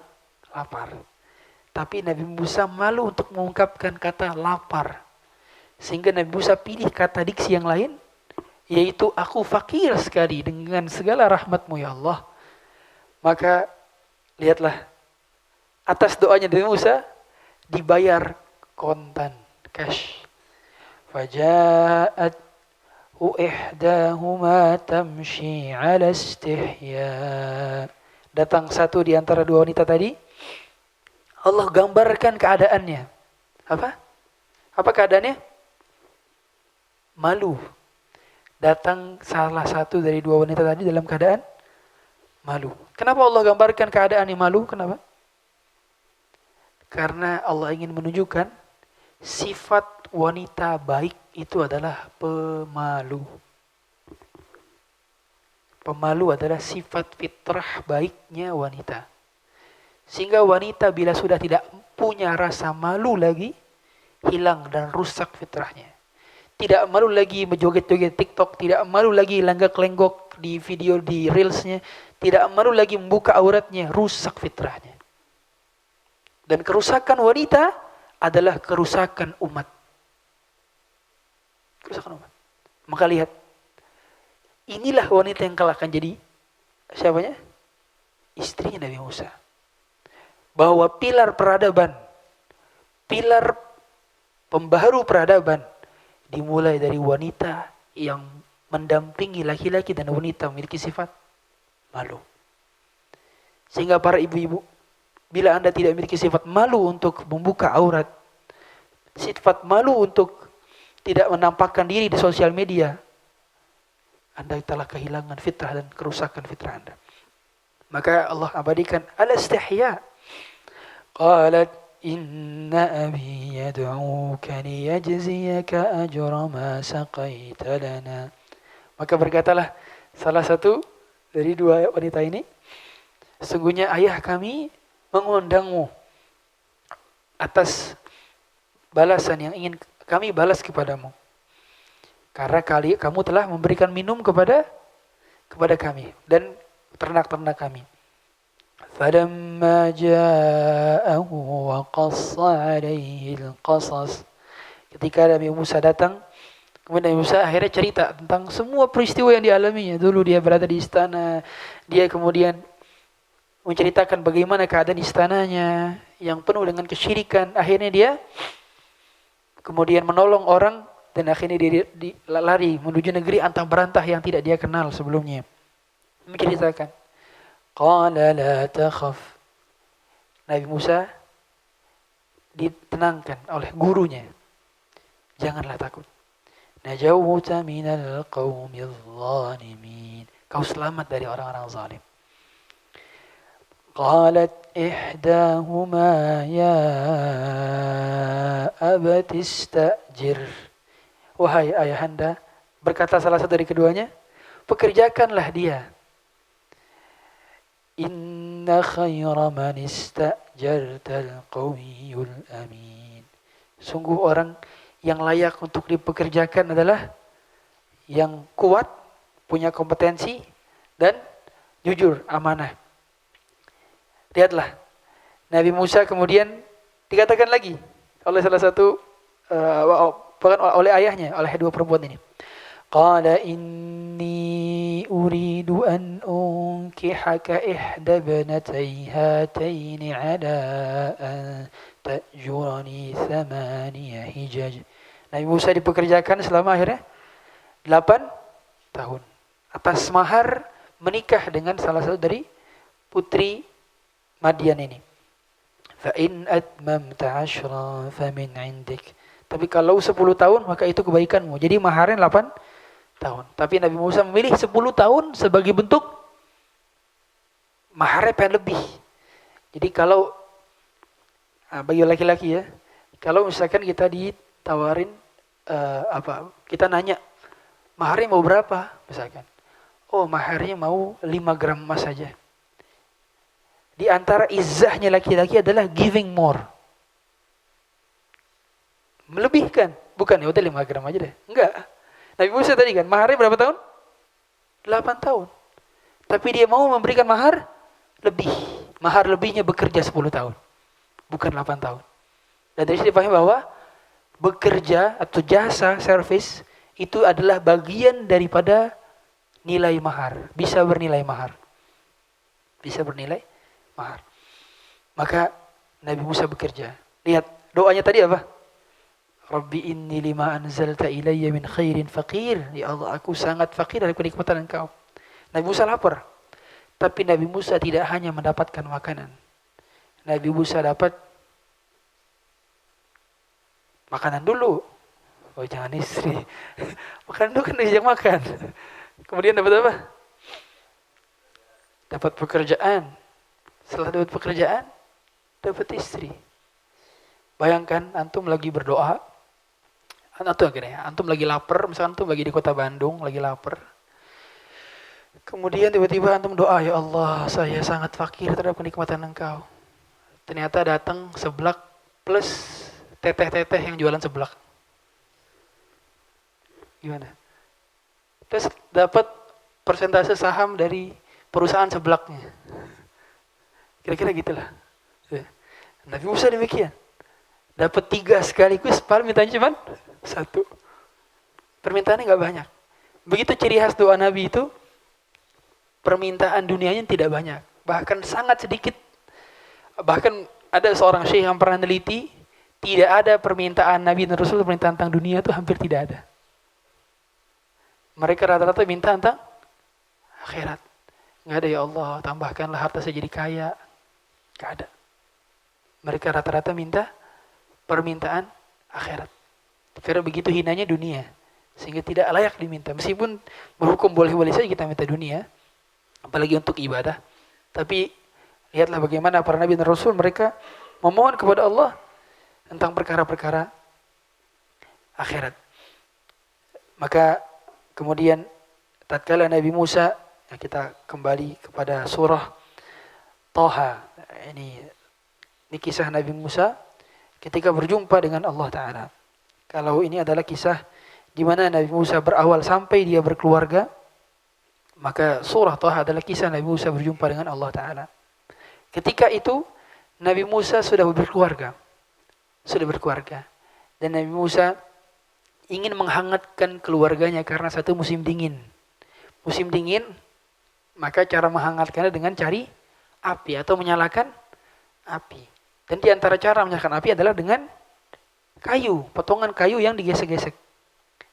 lapar. Tapi Nabi Musa malu untuk mengungkapkan kata lapar. Sehingga Nabi Musa pilih kata diksi yang lain, yaitu aku fakir sekali dengan segala rahmat-Mu ya Allah. Maka lihatlah, atas doanya Nabi Musa dibayar kontan, cash. Faja'at ihdahuma tamshi 'ala istihya. Datang satu di antara dua wanita tadi. Allah gambarkan keadaannya. Apa? Apa keadaannya? Malu. Datang salah satu dari dua wanita tadi dalam keadaan malu. Kenapa Allah gambarkan keadaan yang malu? Kenapa? Karena Allah ingin menunjukkan sifat wanita baik itu adalah pemalu. Pemalu adalah sifat fitrah baiknya wanita. Sehingga wanita bila sudah tidak punya rasa malu lagi, hilang dan rusak fitrahnya. Tidak malu lagi menjoget-joget TikTok, tidak malu lagi lenggak-lenggok di video di reelsnya, tidak malu lagi membuka auratnya, rusak fitrahnya. Dan kerusakan wanita adalah kerusakan umat. Kerusakan umat. Maka lihat, inilah wanita yang kelak akan jadi siapanya? Istrinya Nabi Musa. Bahwa pilar peradaban, pilar pembaharu peradaban dimulai dari wanita yang mendampingi laki-laki dan wanita memiliki sifat malu. Sehingga para ibu-ibu, bila Anda tidak memiliki sifat malu untuk membuka aurat, sifat malu untuk tidak menampakkan diri di sosial media, Anda telah kehilangan fitrah dan kerusakan fitrah Anda. Maka Allah abadikan al-istihya. Qalat inna abi yad'uka liyajziyaka ajra ma saqaita lana. Maka berkatalah salah satu dari dua wanita ini, sesungguhnya ayah kami mengundangmu atas balasan yang ingin kami balas kepadamu. Karena kamu telah memberikan minum kepada kami dan ternak-ternak kami. Falamma ja'ahu wa qassa 'alaihi al-qasas. Ketika Nabi Musa datang, kemudian Nabi Musa akhirnya cerita tentang semua peristiwa yang dialaminya. Dulu dia berada di istana, dia kemudian menceritakan bagaimana keadaan istananya yang penuh dengan kesyirikan. Akhirnya dia kemudian menolong orang dan akhirnya dia lari menuju negeri antah berantah yang tidak dia kenal sebelumnya. Menceritakan, qala la takhaf. Nabi Musa ditenangkan oleh gurunya. Janganlah takut. Najawta minal qaumil zalimin. Kau selamat dari orang-orang zalim. Qalat ihdahuma ya abati istajir. Wahai ayahanda, berkata salah satu dari keduanya, pekerjakanlah dia. Inna khaira man istajartal qawiyul amin. Sungguh orang yang layak untuk dipekerjakan adalah yang kuat, punya kompetensi, dan jujur, amanah. Lihatlah, Nabi Musa kemudian dikatakan lagi oleh salah satu, bahkan oleh ayahnya, oleh dua perempuan ini. Qala inni uridu an unkihaka ihda banatay hataini ala an ta'jurani thamaniya hijaj. Nabi Musa dipekerjakan selama akhirnya 8 tahun atas mahar menikah dengan salah satu dari putri Madian ini. Fa in atmamta 'ashra fa min 'indik. Tapi kalau 10 tahun maka itu kebaikanmu. Jadi maharnya 8 tahun. Tapi Nabi Musa memilih 10 tahun sebagai bentuk maharnya pengen lebih. Jadi kalau bagi laki-laki ya, kalau misalkan kita ditawarin kita nanya maharnya mau berapa misalkan. Oh, maharnya mau 5 gram emas saja. Di antara izzahnya laki-laki adalah giving more. Melebihkan. Bukan, ya udah 5 gram aja deh. Enggak. Nabi Musa tadi kan, maharnya berapa tahun? 8 tahun. Tapi dia mau memberikan mahar lebih. Mahar lebihnya bekerja 10 tahun. Bukan 8 tahun. Dan dari sini dipahami bahwa bekerja atau jasa servis itu adalah bagian daripada nilai mahar. Bisa bernilai mahar. Bisa bernilai mahar. Maka Nabi Musa bekerja. Lihat, doanya tadi apa? Rabbi inni lima anzalta ilayya min khairin faqir. Ya Allah, aku sangat fakir dari kenikmatan Engkau. Nabi Musa lapar. Tapi Nabi Musa tidak hanya mendapatkan makanan. Nabi Musa dapat makanan dulu. Oh, jangan istri. Makanan dulu kan diajak makan. Kemudian dapat apa? Dapat pekerjaan. Setelah dapat pekerjaan, dapat istri. Bayangkan antum lagi berdoa. Antum lagi lapar, misalkan antum lagi di kota Bandung, lagi lapar. Kemudian tiba-tiba antum doa, ya Allah, saya sangat fakir terhadap kenikmatan Engkau. Ternyata datang seblak plus teteh-teteh yang jualan seblak. Gimana? Terus dapat persentase saham dari perusahaan seblaknya. Kira-kira gitulah. Nabi Musa demikian. Dapat 3 sekaligus, padahal mintanya cuma 1. Permintaannya nggak banyak. Begitu ciri khas doa Nabi itu, permintaan dunianya tidak banyak. Bahkan sangat sedikit. Bahkan ada seorang syekh yang pernah neliti, tidak ada permintaan Nabi dan Rasul permintaan tentang dunia itu hampir tidak ada. Mereka rata-rata minta tentang akhirat. Nggak ada, ya Allah, tambahkanlah harta saya jadi kaya. Nggak ada. Mereka rata-rata minta permintaan akhirat. Karena begitu hinanya dunia. Sehingga tidak layak diminta. Meskipun berhukum boleh-boleh saja kita minta dunia. Apalagi untuk ibadah. Tapi lihatlah bagaimana para Nabi dan Rasul mereka memohon kepada Allah tentang perkara-perkara akhirat. Maka kemudian tatkala Nabi Musa, kita kembali kepada surah Thaha. Ini kisah Nabi Musa ketika berjumpa dengan Allah Ta'ala. Kalau ini adalah kisah di mana Nabi Musa berawal sampai dia berkeluarga, maka surah Thaha adalah kisah Nabi Musa berjumpa dengan Allah Ta'ala. Ketika itu Nabi Musa sudah berkeluarga. Dan Nabi Musa ingin menghangatkan keluarganya karena satu musim dingin. Musim dingin, maka cara menghangatkannya dengan cari api atau menyalakan api. Dan di antara cara menyalakan api adalah dengan kayu, potongan kayu yang digesek-gesek.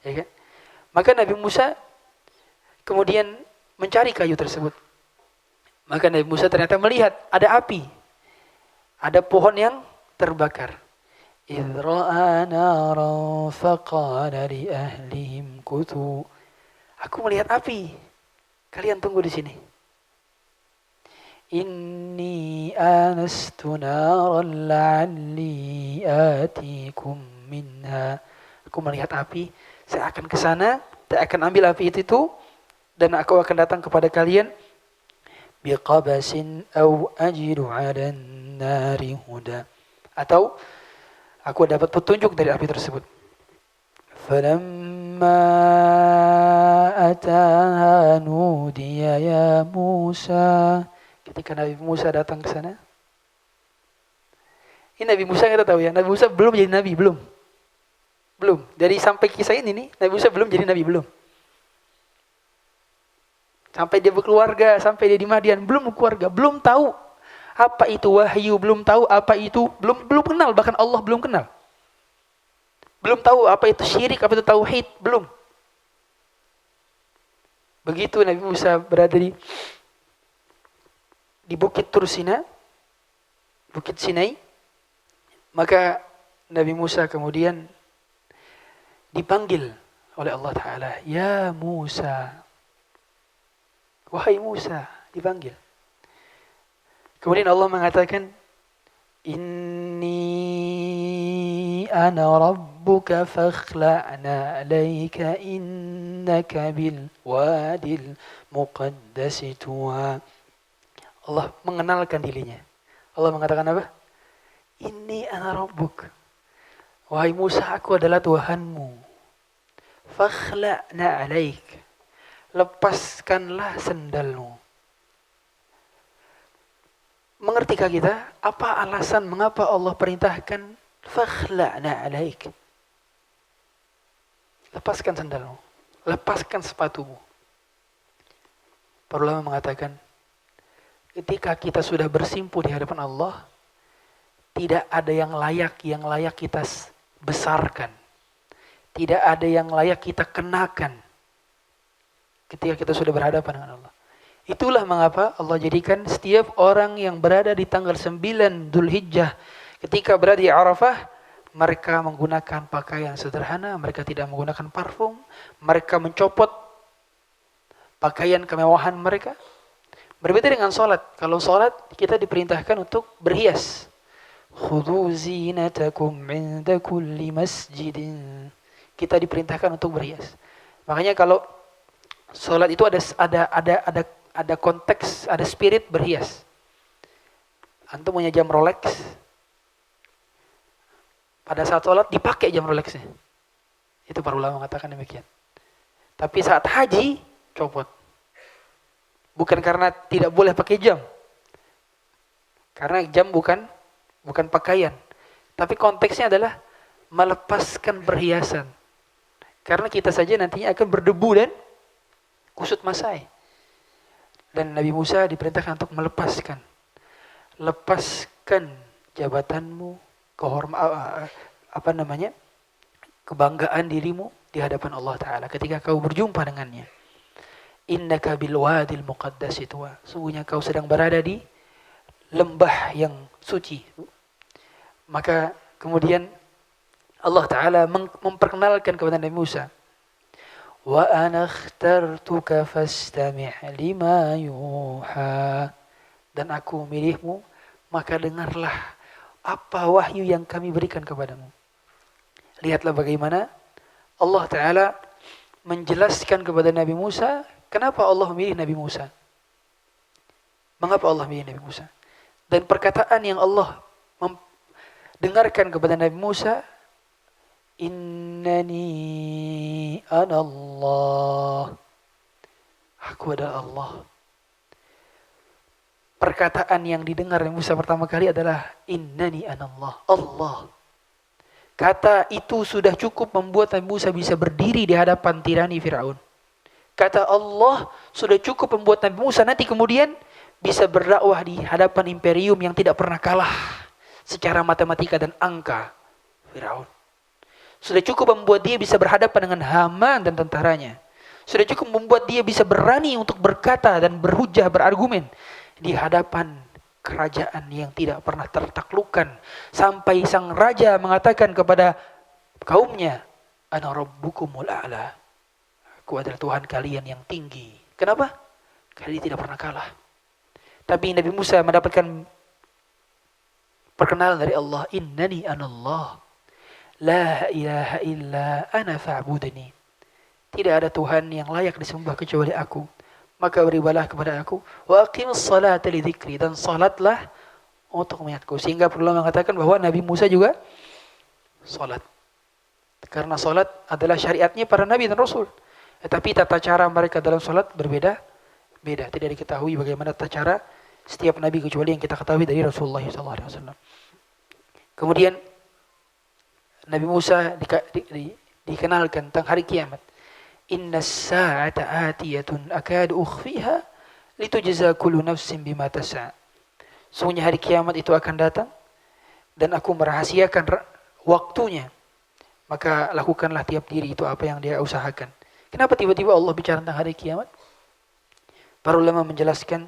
Ya kan? Maka Nabi Musa kemudian mencari kayu tersebut. Maka Nabi Musa ternyata melihat ada api. Ada pohon yang terbakar. إِذْ رَأَى نَارًا فَقَالَ لِأَهْلِهِمْ كُثُوا. Aku melihat api. Kalian tunggu di sini. Inni anastu naran la'alli atikum minha. Aku melihat api, saya akan ke sana, saya akan ambil api itu dan aku akan datang kepada kalian biqabasin aw ajidu 'alan nari huda. Atau aku dapat petunjuk dari api tersebut. Falamma ataha nudiya ya Musa. Ketika Nabi Musa datang ke sana. Ini Nabi Musa kita tahu ya, Nabi Musa belum jadi nabi, belum. Dari sampai kisah ini nih, Nabi Musa belum jadi nabi, belum. Sampai dia berkeluarga, sampai dia di Madian, belum berkeluarga, belum tahu apa itu wahyu, belum tahu apa itu, belum kenal, bahkan Allah belum kenal. Belum tahu apa itu syirik, apa itu tauhid, belum. Begitu Nabi Musa berada di Bukit Tursina, Bukit Sinai, maka Nabi Musa kemudian dipanggil oleh Allah Ta'ala, ya Musa, wahai Musa, dipanggil. Kemudian Allah mengatakan, Inni ana rabbuka fakhla'na alaika innaka bil wadil muqaddasi tuwa. Allah mengenalkan dirinya. Allah mengatakan apa? Inni ana rabbuk. Wahai Musa, aku adalah Tuhanmu. Fakhla'na alaik. Lepaskanlah sendalmu. Mengertikah kita apa alasan mengapa Allah perintahkan fakhla'na alaik? Lepaskan sandalmu, lepaskan sepatumu. Para ulama mengatakan, ketika kita sudah bersimpu di hadapan Allah, tidak ada yang layak kita besarkan. Tidak ada yang layak kita kenakan ketika kita sudah berhadapan dengan Allah. Itulah mengapa Allah jadikan setiap orang yang berada di tanggal 9 Dzulhijjah ketika berada di Arafah, mereka menggunakan pakaian sederhana, mereka tidak menggunakan parfum, mereka mencopot pakaian kemewahan mereka. Berbeda dengan sholat. Kalau sholat kita diperintahkan untuk berhias. Khudhu zinatakum 'inda kulli masjidin. Kita diperintahkan untuk berhias. Makanya kalau sholat itu ada konteks, ada spirit berhias. Antum punya jam Rolex, pada saat sholat dipakai jam Rolexnya. Itu para ulama mengatakan demikian. Tapi saat haji, copot. Bukan karena tidak boleh pakai jam. Karena jam bukan pakaian. Tapi konteksnya adalah melepaskan perhiasan. Karena kita saja nantinya akan berdebu dan kusut masai. Dan Nabi Musa diperintahkan untuk melepaskan. Lepaskan jabatanmu, kebanggaan dirimu di hadapan Allah Ta'ala ketika kau berjumpa dengannya. Innaka bil wadil muqaddas tuwa. Sungguhnya kau sedang berada di lembah yang suci. Maka kemudian Allah Ta'ala memperkenalkan kepada Nabi Musa, wa ana akhtartuka fastami' lima yuha. Dan aku memilihmu, maka dengarlah apa wahyu yang kami berikan kepadamu. Lihatlah bagaimana Allah Ta'ala menjelaskan kepada Nabi Musa, kenapa Allah memilih Nabi Musa. Mengapa Allah memilih Nabi Musa. Dan perkataan yang Allah dengarkan kepada Nabi Musa, innani anallah. Aku adalah Allah. Perkataan yang didengar Nabi Musa pertama kali adalah innani anallah, Allah. Kata itu sudah cukup membuat Nabi Musa bisa berdiri di hadapan tirani Firaun. Kata Allah sudah cukup membuat Nabi Musa nanti kemudian bisa berdakwah di hadapan imperium yang tidak pernah kalah secara matematika dan angka, Firaun. Sudah cukup membuat dia bisa berhadapan dengan Haman dan tentaranya. Sudah cukup membuat dia bisa berani untuk berkata dan berhujah, berargumen di hadapan kerajaan yang tidak pernah tertaklukkan. Sampai sang raja mengatakan kepada kaumnya, ana rabbukumul a'la. Aku adalah Tuhan kalian yang tinggi. Kenapa? Karena dia tidak pernah kalah. Tapi Nabi Musa mendapatkan perkenalan dari Allah, innani anallah. La ilaha illa ana fa'budni. Tidak ada Tuhan yang layak disembah kecuali aku. Maka beribadah kepada aku. Wa aqimus salata li dzikri. Dan salatlah untuk mengingatku. Sehingga perlu mengatakan bahwa Nabi Musa juga salat. Karena salat adalah syariatnya para nabi dan rasul. Tetapi tata cara mereka dalam salat berbeda. Tidak diketahui bagaimana tata cara setiap nabi kecuali yang kita ketahui dari Rasulullah SAW. Kemudian Nabi Musa dikenalkan tentang hari kiamat. Inna as-sa'ata atiyatun akadu ukhfiha litujza kullu nafsin bima tas'a. Sungguhnya hari kiamat itu akan datang dan aku merahasiakan waktunya. Maka lakukanlah tiap diri itu apa yang dia usahakan. Kenapa tiba-tiba Allah bicara tentang hari kiamat? Para ulama menjelaskan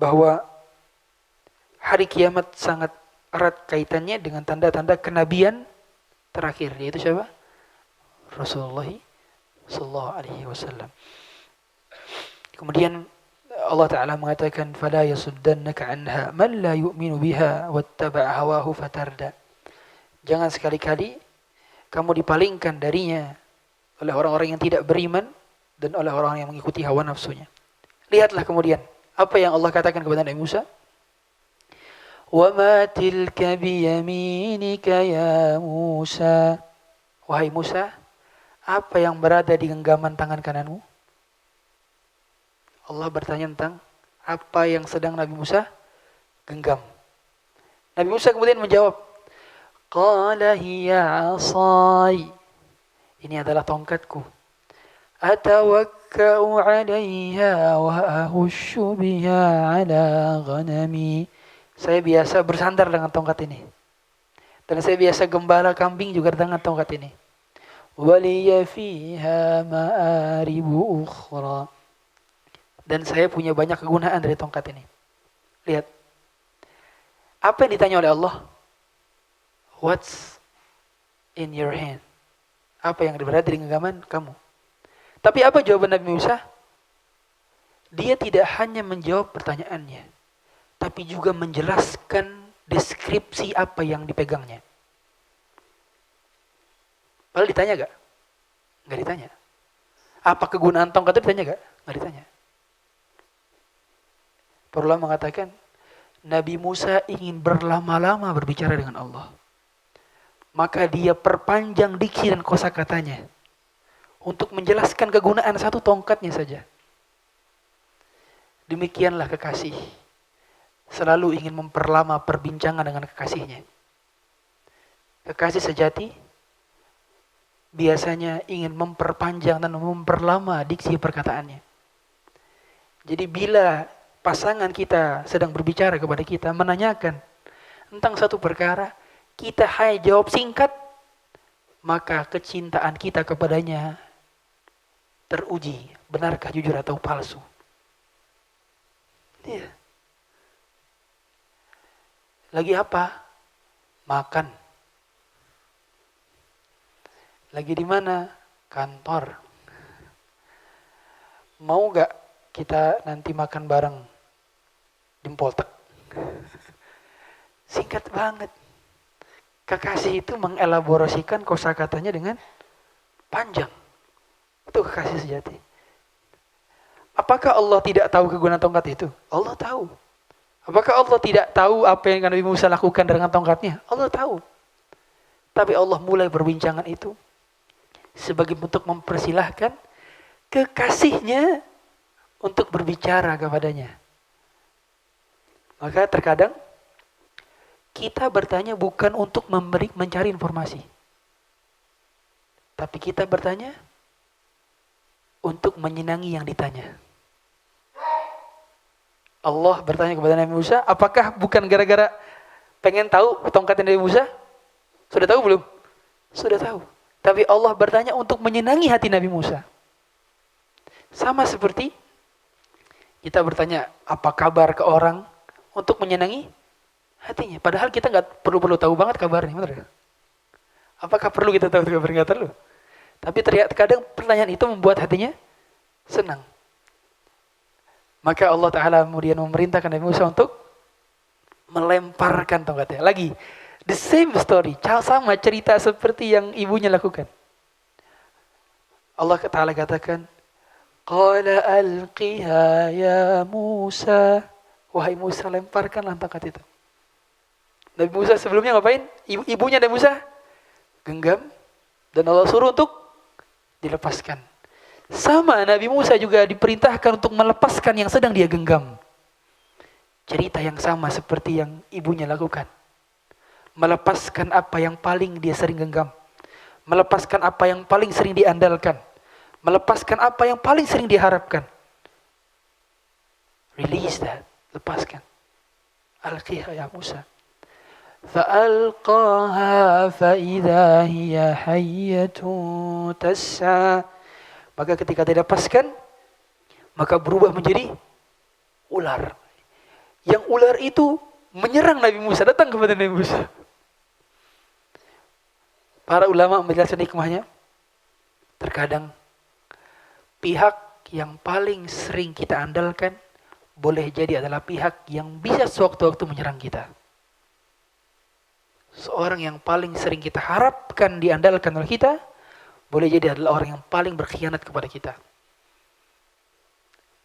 bahwa hari kiamat sangat erat kaitannya dengan tanda-tanda kenabian terakhir, yaitu siapa? Rasulullah sallallahu alaihi wasallam. Kemudian Allah Ta'ala mengatakan, fala yasuddannaka anha man la yu'minu biha wattaba'a hawahu fatarda. Jangan sekali-kali kamu dipalingkan darinya oleh orang-orang yang tidak beriman dan oleh orang yang mengikuti hawa nafsunya. Lihatlah kemudian apa yang Allah katakan kepada Nabi Musa. Wa ma tilka biyaminika ya Musa. Wahai Musa, apa yang berada di genggaman tangan kananmu? Allah bertanya tentang apa yang sedang Nabi Musa genggam. Nabi Musa kemudian menjawab, Qala hiya asai. Ini adalah tongkatku. Atawakka'u 'alaiha wa ahushu biha 'ala ghanami. Saya biasa bersandar dengan tongkat ini. Dan saya biasa gembala kambing juga dengan tongkat ini. Waliya fiha ma'aribu ukhra. Dan saya punya banyak kegunaan dari tongkat ini. Lihat. Apa yang ditanya oleh Allah? What's in your hand? Apa yang berada di genggaman kamu? Tapi apa jawaban Nabi Musa? Dia tidak hanya menjawab pertanyaannya, tapi juga menjelaskan deskripsi apa yang dipegangnya. Padahal ditanya gak? Gak ditanya. Apa kegunaan tongkat itu ditanya gak? Gak ditanya. Para ulama mengatakan Nabi Musa ingin berlama-lama berbicara dengan Allah. Maka dia perpanjang diksi dan kosakatanya untuk menjelaskan kegunaan satu tongkatnya saja. Demikianlah kekasih selalu ingin memperlama perbincangan dengan kekasihnya. Kekasih sejati biasanya ingin memperpanjang dan memperlama diksi perkataannya. Jadi bila pasangan kita sedang berbicara kepada kita, menanyakan tentang satu perkara, kita hanya jawab singkat, maka kecintaan kita kepadanya teruji, benarkah jujur atau palsu. Iya. Lagi apa? Makan. Lagi di mana? Kantor. Mau gak kita nanti makan bareng di Poltek? Singkat banget. Kekasih itu mengelaborasikan kosakatanya dengan panjang. Itu kekasih sejati. Apakah Allah tidak tahu kegunaan tongkat itu? Allah tahu. Apakah Allah tidak tahu apa yang Nabi Musa lakukan dengan tongkatnya? Allah tahu. Tapi Allah mulai perbincangan itu sebagai bentuk mempersilahkan kekasihnya untuk berbicara kepadanya. Maka terkadang kita bertanya bukan untuk mencari informasi. Tapi kita bertanya untuk menyenangi yang ditanya. Allah bertanya kepada Nabi Musa, apakah bukan gara-gara pengen tahu tongkatnya Nabi Musa? Sudah tahu belum? Sudah tahu. Tapi Allah bertanya untuk menyenangi hati Nabi Musa. Sama seperti kita bertanya apa kabar ke orang untuk menyenangi hatinya. Padahal kita nggak perlu tahu banget kabarnya, benar ya? Apakah perlu kita tahu kabarnya? Nggak perlu. Tapi terkadang pertanyaan itu membuat hatinya senang. Maka Allah Ta'ala kemudian memerintahkan Nabi Musa untuk melemparkan tongkatnya. Lagi, the same story, sama cerita seperti yang ibunya lakukan. Allah Ta'ala katakan, Qala alqiha ya Musa. Wahai Musa, lemparkanlah tongkat itu. Nabi Musa sebelumnya ngapain? Ibunya Nabi Musa genggam dan Allah suruh untuk dilepaskan. Sama Nabi Musa juga diperintahkan untuk melepaskan yang sedang dia genggam. Cerita yang sama seperti yang ibunya lakukan. Melepaskan apa yang paling dia sering genggam. Melepaskan apa yang paling sering diandalkan. Melepaskan apa yang paling sering diharapkan. Release that. Lepaskan. Alqiha ya Musa. Fa'alqaha fa'idha hiya hayyatun tas'a. Maka ketika dilepaskan, maka berubah menjadi ular. Yang ular itu menyerang Nabi Musa, datang kepada Nabi Musa. Para ulama menjelaskan hikmahnya. Terkadang pihak yang paling sering kita andalkan boleh jadi adalah pihak yang bisa sewaktu-waktu menyerang kita. Seorang yang paling sering kita harapkan diandalkan oleh kita boleh jadi adalah orang yang paling berkhianat kepada kita.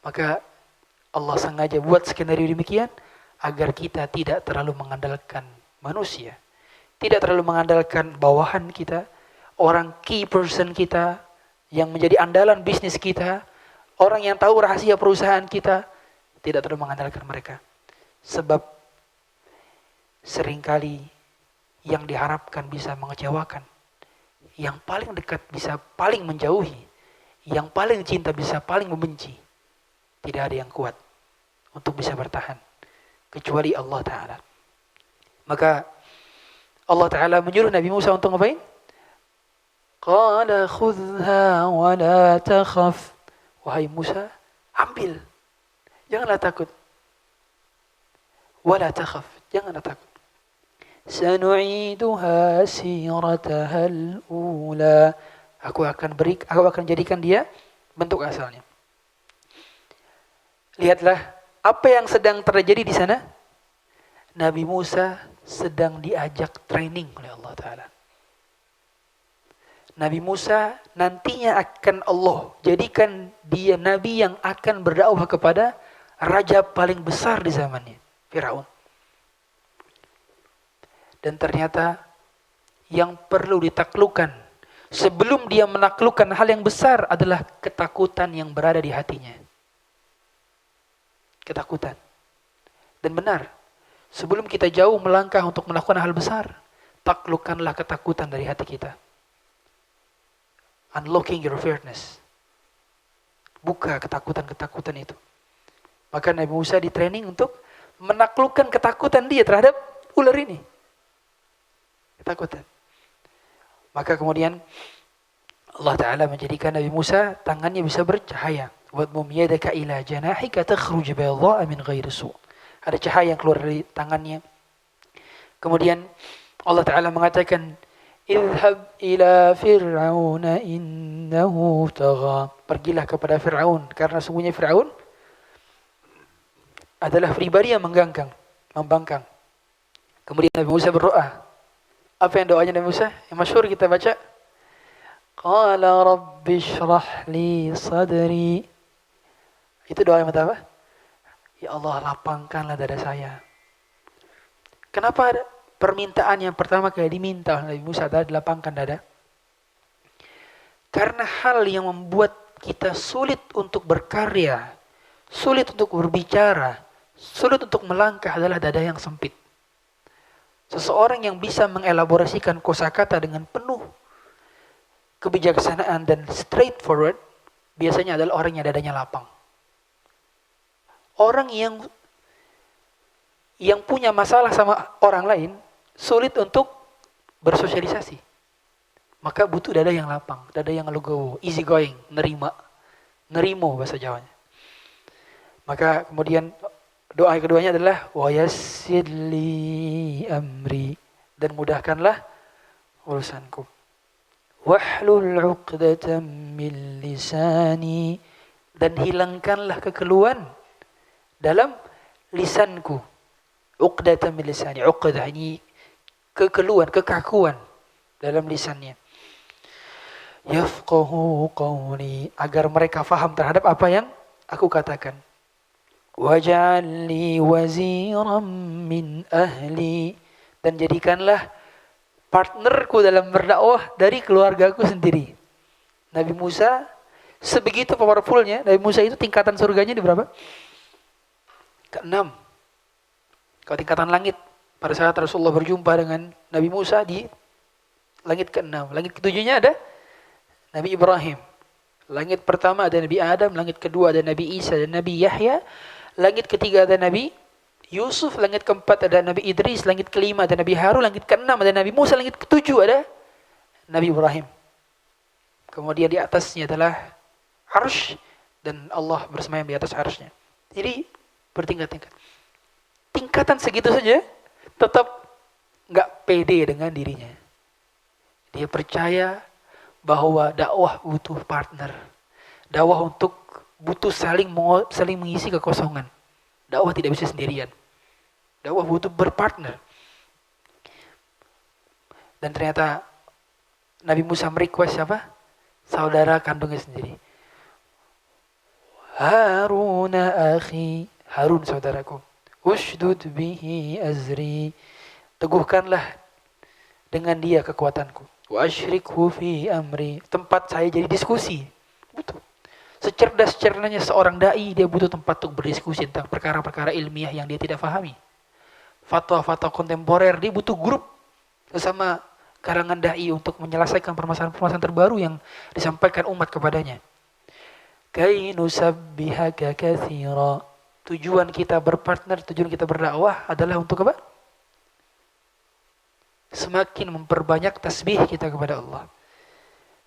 Maka Allah sengaja buat skenario demikian agar kita tidak terlalu mengandalkan manusia, tidak terlalu mengandalkan bawahan kita, orang key person kita yang menjadi andalan bisnis kita, orang yang tahu rahasia perusahaan kita, tidak terlalu mengandalkan mereka. Sebab seringkali yang diharapkan bisa mengecewakan, yang paling dekat bisa paling menjauhi, yang paling cinta bisa paling membenci. Tidak ada yang kuat untuk bisa bertahan kecuali Allah Ta'ala. Maka Allah Ta'ala menyuruh Nabi Musa untuk ngapain? Qala khudhaa wa la takhaf. Wahai Musa, ambil. Janganlah takut. Wa la takhaf. Janganlah takut. Sanu'iduha sirataha al-ula. Aku akan jadikan dia bentuk asalnya. Lihatlah apa yang sedang terjadi di sana. Nabi Musa sedang diajak training oleh Allah Ta'ala. Nabi Musa nantinya akan Allah jadikan dia nabi yang akan berdakwah kepada raja paling besar di zamannya, Firaun. Dan ternyata yang perlu ditaklukkan sebelum dia menaklukkan hal yang besar adalah ketakutan yang berada di hatinya. Ketakutan. Dan benar, sebelum kita jauh melangkah untuk melakukan hal besar, taklukkanlah ketakutan dari hati kita. Unlocking your fearness. Buka ketakutan-ketakutan itu. Maka Nabi Musa ditraining untuk menaklukkan ketakutan dia terhadap ular ini. Ketakutan. Maka kemudian Allah Ta'ala menjadikan Nabi Musa tangannya bisa bercahaya. Wadmum yadaka ila janahika takhruj bayadha'a min ghairi su'. Ada cahaya yang keluar dari tangannya. Kemudian Allah Ta'ala mengatakan, idhab ila fir'auna innahu tagha. Pergilah kepada Fir'aun, karena sungguhnya Fir'aun adalah pribadi yang membangkang. Kemudian Nabi Musa berdoa. Apa yang doanya Nabi Musa? Yang masyhur kita baca. Qala rabbi shrah li sadri. Itu doa yang apa? Ya Allah, lapangkanlah dada saya. Kenapa permintaan yang pertama kali diminta oleh Nabi Musa adalah dilapangkan dada? Karena hal yang membuat kita sulit untuk berkarya, sulit untuk berbicara, sulit untuk melangkah adalah dada yang sempit. Seseorang yang bisa mengelaborasikan kosakata dengan penuh kebijaksanaan dan straightforward biasanya adalah orang yang dadanya lapang. Orang yang punya masalah sama orang lain sulit untuk bersosialisasi. Maka butuh dada yang lapang, dada yang legowo, easy going, nerimo bahasa Jawanya. Maka kemudian doa keduanya adalah wa yassir li amri, dan mudahkanlah urusanku. Wahlul 'uqdatam min lisani, dan hilangkanlah kekeluhan dalam lisanku. Uqdatam min lisani, uqdah ini kekeluhan, kekakuan dalam lisannya. Yafqahu qawli, agar mereka faham terhadap apa yang aku katakan. Waj'al li waziran min ahli, dan jadikanlah partnerku dalam berdakwah dari keluargaku sendiri. Nabi Musa sebegitu powerfulnya, Nabi Musa itu tingkatan surganya di berapa? Ke-6. Kalau tingkatan langit, pada saat Rasulullah berjumpa dengan Nabi Musa di langit ke-6. Langit ke-7-nya ada Nabi Ibrahim. Langit pertama ada Nabi Adam, langit kedua ada Nabi Isa dan Nabi Yahya. Langit ketiga ada Nabi Yusuf, langit keempat ada Nabi Idris, langit kelima ada Nabi Harun, langit keenam ada Nabi Musa, langit ketujuh ada Nabi Ibrahim. Kemudian di atasnya adalah Arsy, dan Allah bersemayam di atas Arsy-Nya. Jadi bertingkat-tingkat. Tingkatan segitu saja tetap nggak pede dengan dirinya. Dia percaya bahwa dakwah butuh partner. Dakwah butuh saling mengisi kekosongan. Dakwah tidak bisa sendirian. Dakwah butuh berpartner. Dan ternyata Nabi Musa merequest siapa? Saudara kandungnya sendiri. Harun akhi, Harun saudaraku. Ushdud bihi azri. Teguhkanlah dengan dia kekuatanku. Wa asyrikhu fi amri. Tempat saya jadi diskusi. Butuh. Secerdas-cerdasnya seorang dai, dia butuh tempat untuk berdiskusi tentang perkara-perkara ilmiah yang dia tidak pahami. Fatwa-fatwa kontemporer, dia butuh grup sesama karangan dai untuk menyelesaikan permasalahan-permasalahan terbaru yang disampaikan umat kepadanya. Kai nusabbihaka katsira. Tujuan kita berpartner, tujuan kita berdakwah adalah untuk apa? Semakin memperbanyak tasbih kita kepada Allah.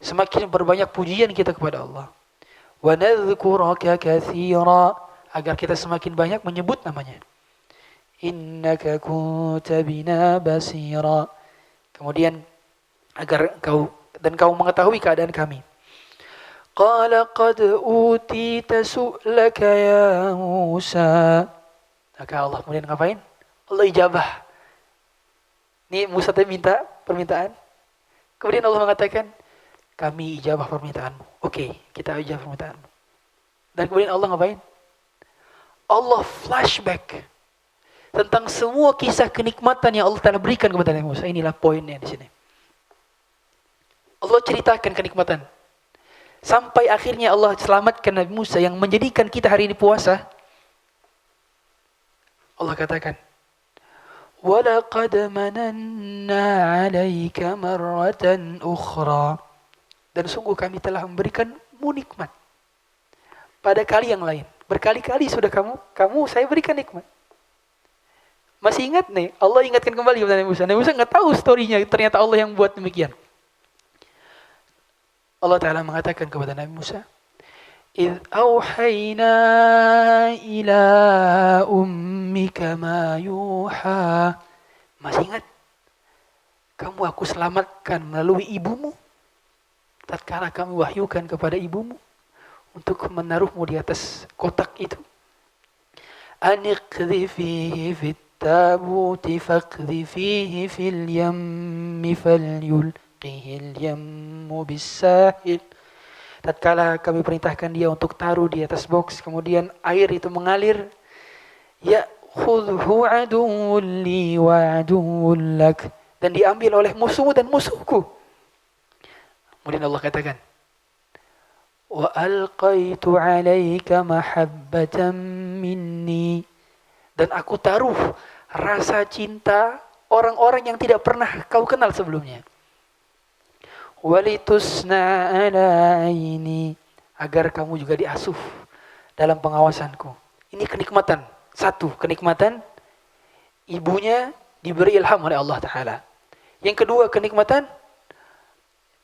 Semakin memperbanyak pujian kita kepada Allah. Wa nadhkuraka katsira, agar kita semakin banyak menyebut namanya. Innaka kunta bina basira. Kemudian agar kau mengetahui keadaan kami. Qala qad utita su'laka ya Musa. Maka Allah kemudian ngapain? Allah ijabah. Ini Musa tadi minta permintaan. Kemudian Allah mengatakan, kami ijabah permintaanmu. Oke, kita ijabah permintaanmu. Dan kemudian Allah ngapain? Allah flashback tentang semua kisah kenikmatan yang Allah Ta'ala berikan kepada Nabi Musa. Inilah poinnya di sini. Allah ceritakan kenikmatan. Sampai akhirnya Allah selamatkan Nabi Musa yang menjadikan kita hari ini puasa. Allah katakan, وَلَقَدْ مَنَنَّا عَلَيْكَ مَرَّةً أُخْرَى. Dan sungguh kami telah memberikanmu nikmat pada kali yang lain. Berkali-kali sudah saya berikan nikmat. Masih ingat nih? Allah ingatkan kembali kepada Nabi Musa. Nabi Musa nggak tahu story-nya, ternyata Allah yang buat demikian. Allah Ta'ala mengatakan kepada Nabi Musa, إِذْ أَوْحَيْنَا إِلَىٰ أُمِّكَ مَا يُوحَىٰ. Masih ingat? Aku selamatkan melalui ibumu. Tatkala kami wahyukan kepada ibumu untuk menaruhmu di atas kotak itu. Aniqdhifihi fit tabuti faqdhifihi fil yammi falyulqihi al-yammu bis-sahil. Tatkala kami perintahkan dia untuk taruh di atas box, kemudian air itu mengalir. Ya khudhu aduwwun li wa aduwwun lak. Dan diambil oleh musuhmu dan musuhku. Kemudian Allah katakan, wa alqaitu 'alaika mahabbatan minni. Dan aku taruh rasa cinta orang-orang yang tidak pernah kau kenal sebelumnya. Walitusna 'ala aini, agar kamu juga diasuh dalam pengawasanku. Ini kenikmatan. Satu, kenikmatan ibunya diberi ilham oleh Allah Ta'ala. Yang kedua, kenikmatan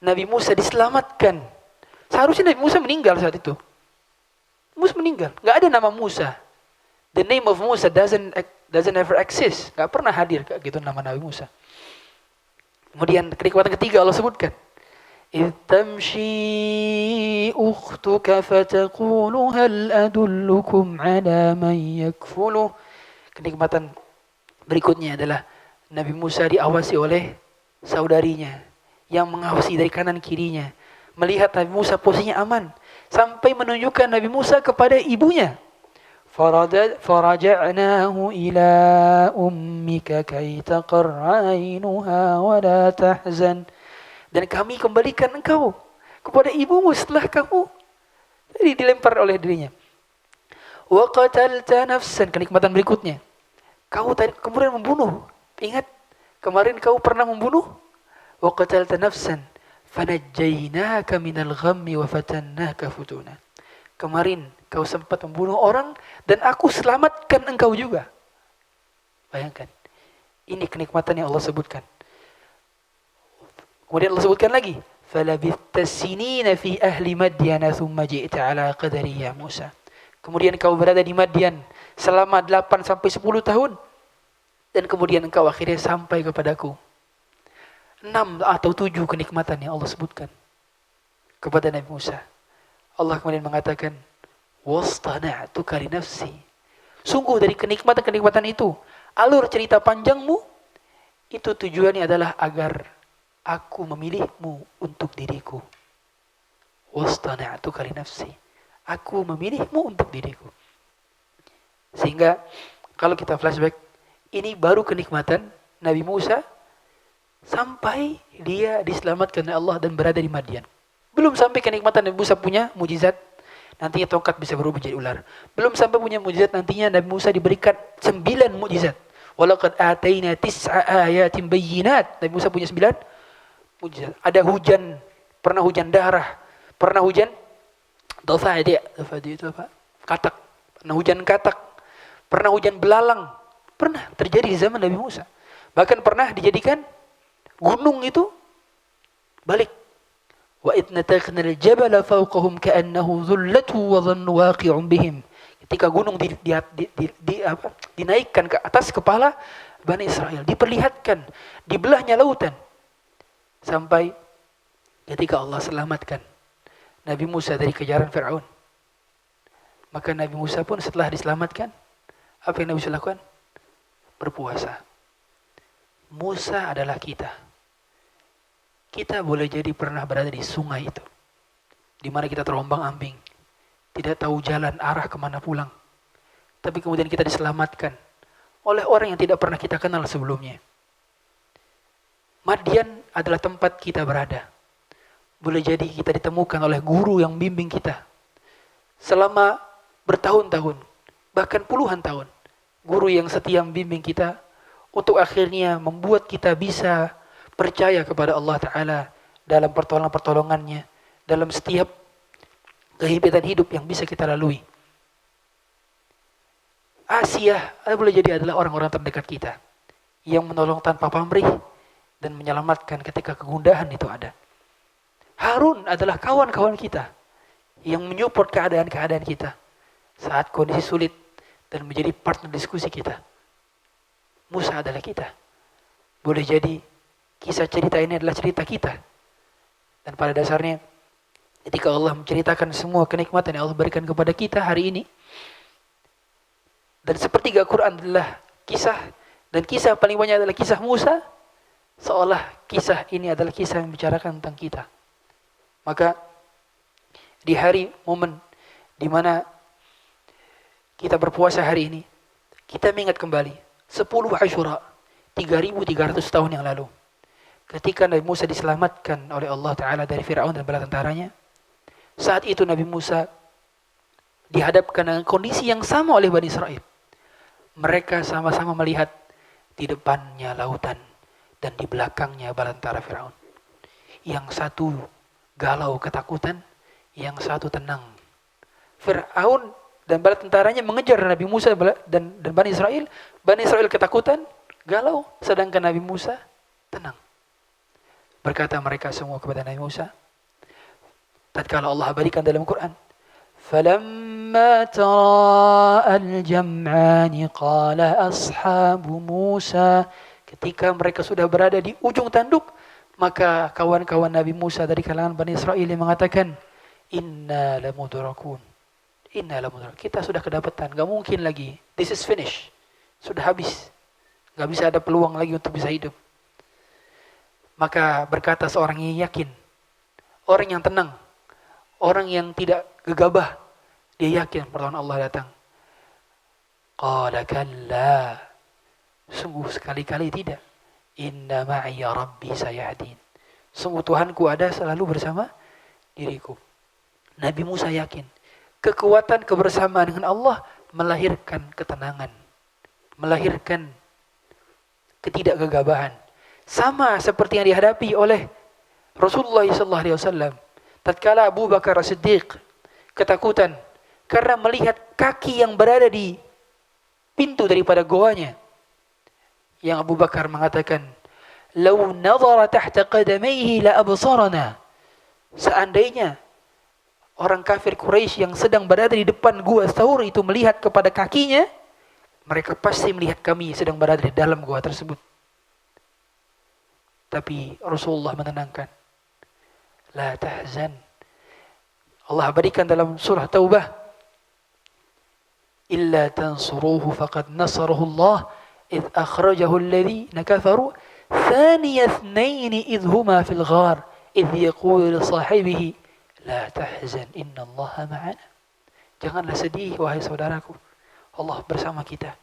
Nabi Musa diselamatkan. Seharusnya Nabi Musa meninggal saat itu. Musa meninggal. Gak ada nama Musa. The name of Musa doesn't ever exist. Gak pernah hadir kayak gitu nama Nabi Musa. Kemudian kenikmatan ketiga Allah sebutkan. إِذْ تَمْشِي أُخْتُكَ فَتَقُولُ هَلْ أَدُلُّكُمْ عَلَى مَنْ يَكْفُلُهُ. Kenikmatan berikutnya adalah Nabi Musa diawasi oleh saudarinya yang mengawasi dari kanan kirinya. Melihat Nabi Musa posisinya aman. Sampai menunjukkan Nabi Musa kepada ibunya. فَرَجَعْنَاهُ إِلَىٰ أُمِّكَ كَيْ تَقَرَّ عَيْنُهَا وَلَا تَحْزَنْ. Dan kami kembalikan engkau kepada ibumu setelah kamu tadi dilempar oleh dirinya. وَقَتَلْتَ نَفْسًا. Kenikmatan berikutnya. Kau tadi kemudian membunuh. Ingat, kemarin kau pernah membunuh. وَقَتَلْتَ نَفْسًا فَنَجَّيْنَاكَ مِنَ الْغَمِّ وَفَتَنَّاكَ فُتُونًا. Kemarin kau sempat membunuh orang dan aku selamatkan engkau juga. Bayangkan. Ini kenikmatan yang Allah sebutkan. Kemudian Allah sebutkan lagi. فَلَبِثْتَ السِّنِينَ فِي أَهْلِ مَدْيَنَ ثُمَّ جِئْتَ عَلَى قَدَرِي يَا مُوسَى. Kemudian kau berada di Madian selama 8 sampai 10 tahun. Dan kemudian engkau akhirnya sampai kepadaku. 6 atau 7 kenikmatan yang Allah sebutkan kepada Nabi Musa. Allah kemudian mengatakan, وَاصْطَنَعْتُكَ لِنَفْسِي. Sungguh dari kenikmatan-kenikmatan itu, alur cerita panjangmu, itu tujuannya adalah agar aku memilihmu untuk diriku. وَاصْطَنَعْتُكَ لِنَفْسِي. Aku memilihmu untuk diriku. Sehingga Kalau kita flashback, ini baru kenikmatan Nabi Musa sampai dia diselamatkan oleh Allah dan berada di Madian. Belum sampai kenikmatan Nabi Musa punya mujizat, nantinya tongkat bisa berubah jadi ular. Belum sampai punya mujizat, nantinya Nabi Musa diberikan 9 mujizat. Walaqad ataina 9 ayatin bayyinat. Nabi Musa punya 9 mujizat. Ada hujan, pernah hujan darah, pernah hujan dhafadi itu apa? Katak. Pernah hujan katak, pernah hujan belalang. Pernah terjadi di zaman Nabi Musa. Bahkan pernah dijadikan gunung itu balik. Wa idh nataqnal jabala fawqahum ka'annahu dhullatu wa dhannu waqi'un bihim. Ketika gunung dinaikkan ke atas kepala Bani Israel, diperlihatkan dibelahnya lautan sampai ketika Allah selamatkan Nabi Musa dari kejaran Fir'aun. Maka Nabi Musa pun setelah diselamatkan, apa yang Nabi Musa lakukan? Berpuasa. Musa adalah kita. Kita boleh jadi pernah berada di sungai itu, di mana kita terombang-ambing, tidak tahu jalan arah kemana pulang. Tapi kemudian kita diselamatkan oleh orang yang tidak pernah kita kenal sebelumnya. Madian adalah tempat kita berada. Boleh jadi kita ditemukan oleh guru yang bimbing kita selama bertahun-tahun, bahkan puluhan tahun. Guru yang setia membimbing kita untuk akhirnya membuat kita bisa percaya kepada Allah Ta'ala dalam pertolongan-pertolongannya, dalam setiap kehidupan hidup yang bisa kita lalui. Asia boleh jadi adalah orang-orang terdekat kita yang menolong tanpa pamrih dan menyelamatkan ketika kegundahan itu ada. Harun adalah kawan-kawan kita yang menyupport keadaan-keadaan kita saat kondisi sulit dan menjadi partner diskusi kita. Musa adalah kita. Boleh jadi kisah cerita ini adalah cerita kita. Dan pada dasarnya ketika Allah menceritakan semua kenikmatan yang Allah berikan kepada kita hari ini, dan sepertiga Quran adalah kisah, dan kisah paling banyak adalah kisah Musa, seolah kisah ini adalah kisah yang membicarakan tentang kita. Maka di hari momen di mana kita berpuasa hari ini, kita mengingat kembali 10 Asyura 3.300 tahun yang lalu, ketika Nabi Musa diselamatkan oleh Allah Ta'ala dari Fir'aun dan bala tentaranya. Saat itu Nabi Musa dihadapkan dengan kondisi yang sama oleh Bani Israel. Mereka sama-sama melihat di depannya lautan dan di belakangnya bala tentara Fir'aun. Yang satu galau ketakutan, yang satu tenang. Fir'aun dan bala tentaranya mengejar Nabi Musa dan Bani Israel. Bani Israel ketakutan, galau, sedangkan Nabi Musa tenang. Berkata mereka semua kepada Nabi Musa, tatkala Allah berikan dalam Quran, فَلَمَّا تَرَاءَ الْجَمْعَانِ قَالَ أَصْحَابُ مُوسَى. Ketika mereka sudah berada di ujung tanduk, maka kawan-kawan Nabi Musa dari kalangan Bani Israel yang mengatakan, Inna lamudrakun. Kita sudah kedapatan, gak mungkin lagi. This is finished. Sudah habis. Gak bisa ada peluang lagi untuk bisa hidup. Maka berkata seorang yang yakin, orang yang tenang, orang yang tidak gegabah, dia yakin pertolongan Allah datang. Qala kalla, sungguh sekali-kali tidak. Inna ma'iya rabbi sayahdin. Sungguh Tuhanku ada selalu bersama diriku. Nabi Musa yakin, kekuatan kebersamaan dengan Allah melahirkan ketenangan, melahirkan ketidakgegabahan. Sama seperti yang dihadapi oleh Rasulullah SAW. Tatkala Abu Bakar As-Siddiq ketakutan karena melihat kaki yang berada di pintu daripada goanya. Yang Abu Bakar mengatakan, "Lau nadhara tahta qadamayhi la absarana." Seandainya orang kafir Quraisy yang sedang berada di depan gua Tsaur itu melihat kepada kakinya, mereka pasti melihat kami sedang berada di dalam gua tersebut. Tapi Rasulullah menenangkan. La tahzan. Allah berikan dalam surah Taubah, illa tansuruhu faqad nasarahu Allah idh akhrajahu alladhina kafaru thaniya ithnain idh huma fil ghar idh yaqulu li sahibihi la tahzan inna Allah ma'ana. Janganlah sedih wahai saudaraku, Allah bersama kita.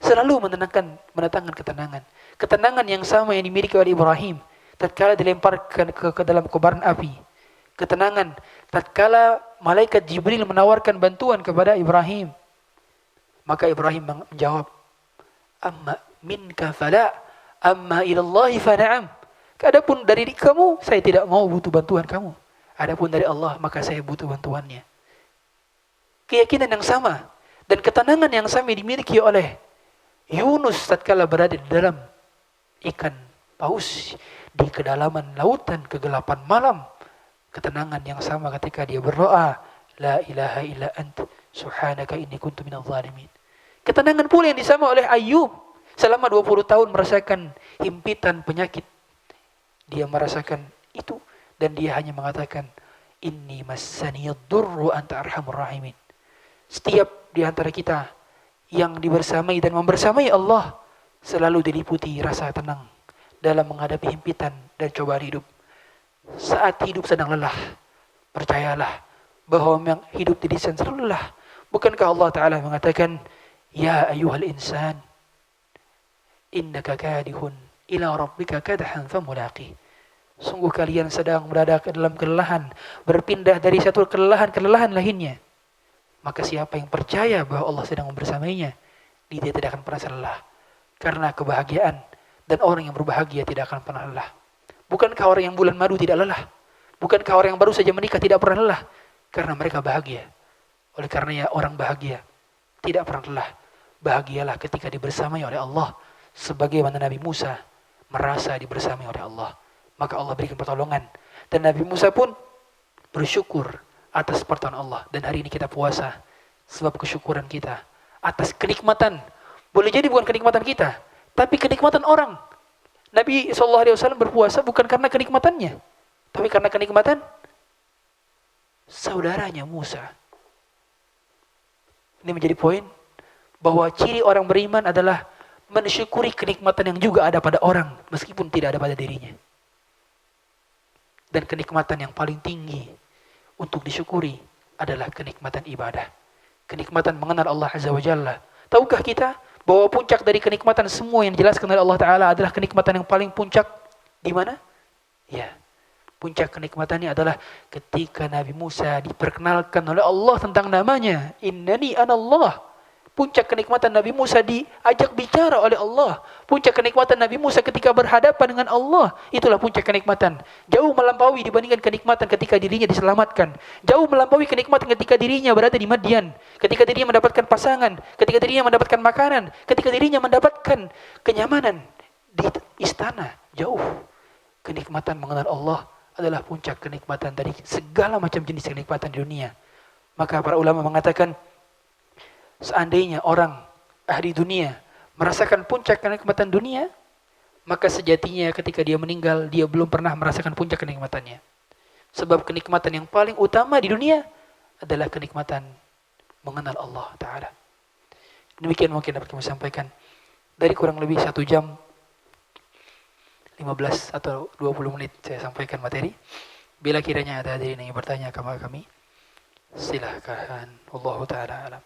selalu mendatangkan ketenangan. Ketenangan yang sama yang dimiliki oleh Ibrahim tatkala dilemparkan ke dalam kobaran api. Ketenangan tatkala malaikat Jibril menawarkan bantuan kepada Ibrahim. Maka Ibrahim menjawab, amma minka fala, amma ilallahi fana'am. Adapun dari kamu, saya tidak mau butuh bantuan kamu. Adapun dari Allah, maka saya butuh bantuannya. Keyakinan yang sama dan ketenangan yang sama dimiliki oleh Yunus tatkala berada di dalam ikan paus di kedalaman lautan kegelapan malam. Ketenangan yang sama ketika dia berdoa, la ilaha illa ant subhanaka inni kuntu minadh dhalimin. Ketenangan pula yang disama oleh Ayub selama 20 tahun merasakan himpitan penyakit. Dia merasakan itu dan dia hanya mengatakan, inni massaniyad-durru anta arhamur rahimin. Setiap di antara kita yang dibersamai dan membersamai Allah selalu diliputi rasa tenang dalam menghadapi himpitan dan cobaan hidup. Saat hidup sedang lelah, percayalah bahwa memang hidup di sana selalu lelah. Bukankah Allah Ta'ala mengatakan, ya ayyuhal insan, innaka kadihun ila rabbika kadhan famulaqih. Sungguh kalian sedang berada dalam kelelahan, berpindah dari satu kelelahan ke kelelahan lainnya. Maka siapa yang percaya bahwa Allah sedang membersamainya, dia tidak akan pernah lelah. Karena kebahagiaan dan orang yang berbahagia tidak akan pernah lelah. Bukankah orang yang bulan madu tidak lelah? Bukankah orang yang baru saja menikah tidak pernah lelah? Karena mereka bahagia. Oleh karenanya orang bahagia tidak pernah lelah. Bahagialah ketika dibersamai oleh Allah. Sebagaimana Nabi Musa merasa dibersamai oleh Allah. Maka Allah berikan pertolongan. Dan Nabi Musa pun bersyukur atas pertolongan Allah. Dan hari ini kita puasa. Sebab kesyukuran kita atas kenikmatan. Boleh jadi bukan kenikmatan kita, tapi kenikmatan orang. Nabi SAW berpuasa bukan karena kenikmatannya, tapi karena kenikmatan saudaranya Musa. Ini menjadi poin bahwa ciri orang beriman adalah mensyukuri kenikmatan yang juga ada pada orang meskipun tidak ada pada dirinya. Dan kenikmatan yang paling tinggi untuk disyukuri adalah kenikmatan ibadah. Kenikmatan mengenal Allah Azza wa Jalla. Tahukah kita bahwa puncak dari kenikmatan semua yang dijelaskan oleh Allah Ta'ala adalah kenikmatan yang paling puncak di mana? Ya, puncak kenikmatannya adalah ketika Nabi Musa diperkenalkan oleh Allah tentang namanya. Innani anallah. Puncak kenikmatan Nabi Musa diajak bicara oleh Allah. Puncak kenikmatan Nabi Musa ketika berhadapan dengan Allah. Itulah puncak kenikmatan. Jauh melampaui dibandingkan kenikmatan ketika dirinya diselamatkan. Jauh melampaui kenikmatan ketika dirinya berada di Madian. Ketika dirinya mendapatkan pasangan. Ketika dirinya mendapatkan makanan. Ketika dirinya mendapatkan kenyamanan di istana. Jauh. Kenikmatan mengenal Allah adalah puncak kenikmatan dari segala macam jenis kenikmatan di dunia. Maka para ulama mengatakan, seandainya orang ahli dunia merasakan puncak kenikmatan dunia, maka sejatinya ketika dia meninggal, dia belum pernah merasakan puncak kenikmatannya. Sebab kenikmatan yang paling utama di dunia adalah kenikmatan mengenal Allah Ta'ala. Demikian mungkin dapat kami sampaikan. Dari kurang lebih 1 jam 15 atau 20 menit saya sampaikan materi. Bila kiranya ada hadirin yang bertanya kepada kami, silahkan. Wallahu ta'ala alam.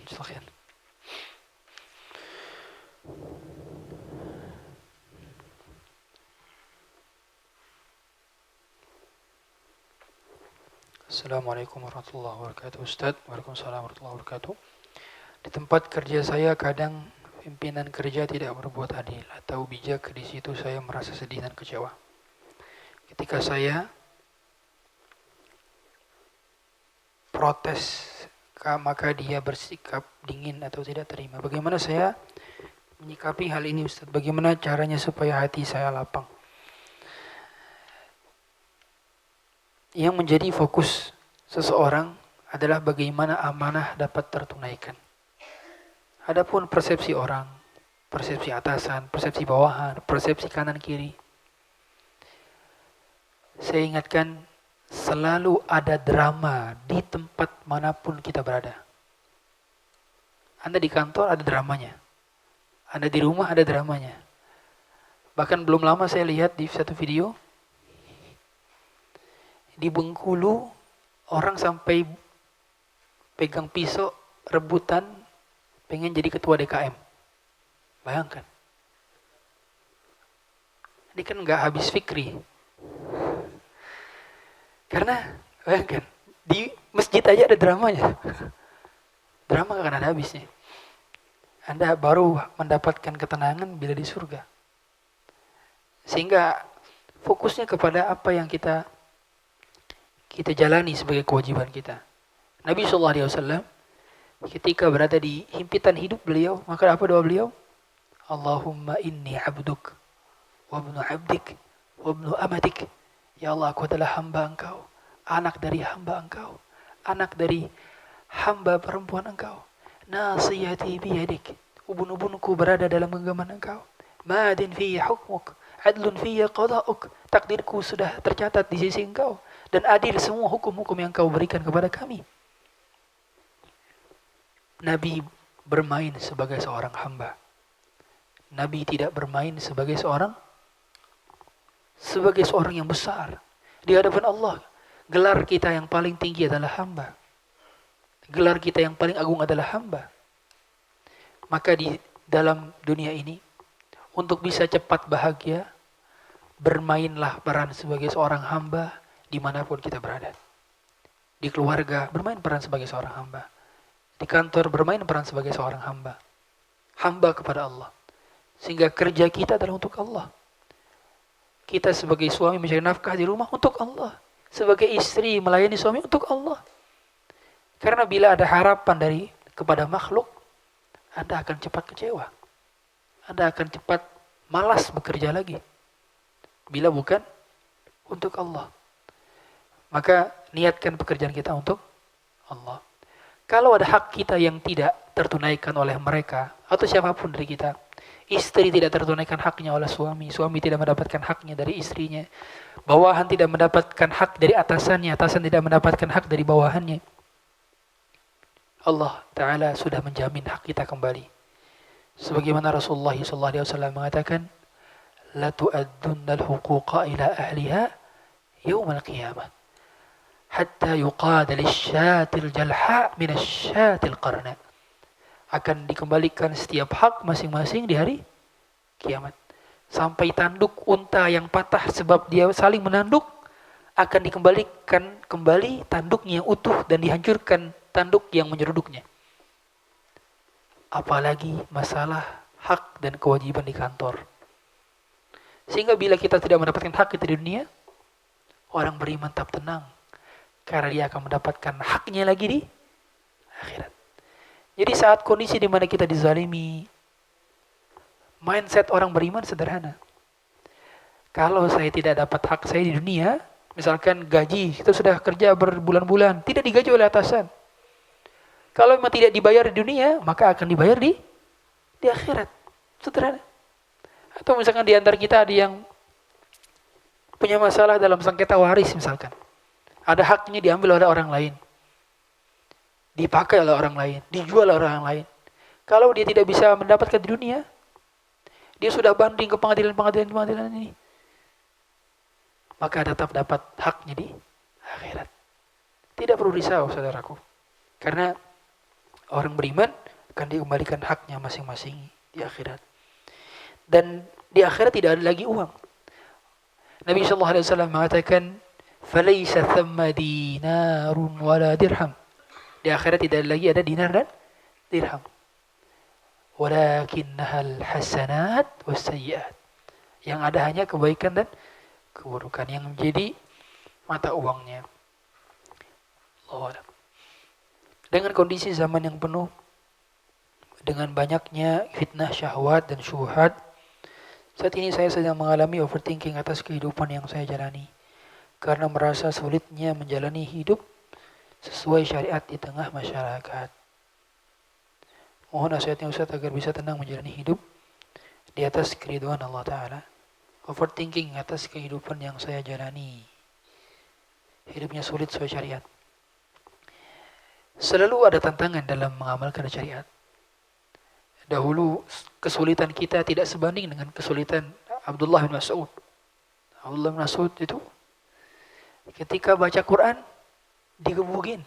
Silahkan. Assalamualaikum warahmatullahi wabarakatuh. Ustaz, waalaikumsalam warahmatullahi wabarakatuh. Di tempat kerja saya kadang pimpinan kerja tidak berbuat adil atau bijak. Di situ saya merasa sedih dan kecewa. Ketika saya protes, maka dia bersikap dingin atau tidak terima. Bagaimana saya menyikapi hal ini, Ustaz? Bagaimana caranya supaya hati saya lapang? Yang menjadi fokus seseorang adalah bagaimana amanah dapat tertunaikan. Adapun persepsi orang, persepsi atasan, persepsi bawahan, persepsi kanan kiri, saya ingatkan selalu ada drama di tempat manapun kita berada. Anda di kantor ada dramanya, Anda di rumah ada dramanya. Bahkan belum lama saya lihat di satu video, Di Bengkulu orang sampai pegang pisau rebutan pengen jadi ketua DKM. Bayangkan. Ini kan nggak habis fikri. Karena bayangkan di masjid aja ada dramanya. Drama gak akan ada habisnya. Anda baru mendapatkan ketenangan bila di surga. Sehingga fokusnya kepada apa yang kita jalani sebagai kewajiban kita. Nabi SAW ketika berada di himpitan hidup beliau, maka apa doa beliau? Allahumma inni abduk wa ibnu abdik wa ibnu amatik. Ya Allah, aku adalah hamba engkau, anak dari hamba engkau, anak dari hamba perempuan engkau. Nasiyati biyadik, ubun-ubunku berada dalam genggaman engkau. Madin fiyya hukmuk, adlun fiyya qada'uk, takdirku sudah tercatat di sisi engkau, dan adil semua hukum-hukum yang kau berikan kepada kami. Nabi bermain sebagai seorang hamba. Nabi tidak bermain sebagai seorang yang besar. Di hadapan Allah, gelar kita yang paling tinggi adalah hamba. Gelar kita yang paling agung adalah hamba. Maka di dalam dunia ini, untuk bisa cepat bahagia, bermainlah peran sebagai seorang hamba dimanapun kita berada. Di keluarga, bermain peran sebagai seorang hamba. Di kantor, bermain peran sebagai seorang hamba. Hamba kepada Allah. Sehingga kerja kita adalah untuk Allah. Kita sebagai suami mencari nafkah di rumah untuk Allah. Sebagai istri melayani suami untuk Allah. Karena bila ada harapan kepada makhluk, Anda akan cepat kecewa. Anda akan cepat malas bekerja lagi. Bila bukan untuk Allah. Maka niatkan pekerjaan kita untuk Allah. Kalau ada hak kita yang tidak tertunaikan oleh mereka, atau siapapun dari kita, istri tidak tertunaikan haknya oleh suami, suami tidak mendapatkan haknya dari istrinya, bawahan tidak mendapatkan hak dari atasannya, atasan tidak mendapatkan hak dari bawahannya, Allah Ta'ala sudah menjamin hak kita kembali. Sebagaimana Rasulullah SAW mengatakan, La tu'addunnal huquqa ila ahliha yawmal qiyamah. Hatta yuqada lisyatil jalha minasyatil qarna. Akan dikembalikan setiap hak masing-masing di hari kiamat. Sampai tanduk unta yang patah sebab dia saling menanduk, akan dikembalikan kembali tanduknya yang utuh dan dihancurkan tanduk yang menyeruduknya. Apalagi masalah hak dan kewajiban di kantor. Sehingga bila kita tidak mendapatkan hak itu di dunia, orang beriman tetap tenang. Karena dia akan mendapatkan haknya lagi di akhirat. Jadi saat kondisi di mana kita dizalimi, mindset orang beriman sederhana. Kalau saya tidak dapat hak saya di dunia, misalkan gaji, kita sudah kerja berbulan-bulan, tidak digaji oleh atasan. Kalau memang tidak dibayar di dunia, maka akan dibayar di akhirat. Sederhana. Atau misalkan di antara kita ada yang punya masalah dalam sengketa waris misalkan. Ada haknya diambil oleh orang lain. Dipakai oleh orang lain, dijual oleh orang lain. Kalau dia tidak bisa mendapatkan di dunia, dia sudah banding ke pengadilan ini, maka tetap dapat haknya di akhirat. Tidak perlu risau saudaraku. Karena orang beriman akan dikembalikan haknya masing-masing di akhirat. Dan di akhirat tidak ada lagi uang. Nabi SAW mengatakan, فَلَيْسَ ثَمَّ دِينَارٌ وَلَا دِرْهَمٌ. Di akhirat tidak lagi ada dinar dan dirham. وَلَكِنَّهَا الْحَسَنَاتُ وَالسَّيِّئَاتُ. Yang ada hanya kebaikan dan keburukan yang menjadi mata uangnya. Allah. Dengan kondisi zaman yang penuh dengan banyaknya fitnah syahwat dan syubhat, saat ini saya sedang mengalami overthinking atas kehidupan yang saya jalani. Karena merasa sulitnya menjalani hidup sesuai syariat di tengah masyarakat. Mohon nasihatnya Ustaz agar bisa tenang menjalani hidup di atas keridhaan Allah Ta'ala. Overthinking atas kehidupan yang saya jalani. Hidupnya sulit sesuai syariat. Selalu ada tantangan dalam mengamalkan syariat. Dahulu kesulitan kita tidak sebanding dengan kesulitan Abdullah bin Mas'ud. Abdullah bin Mas'ud itu Ketika baca Quran digebukin.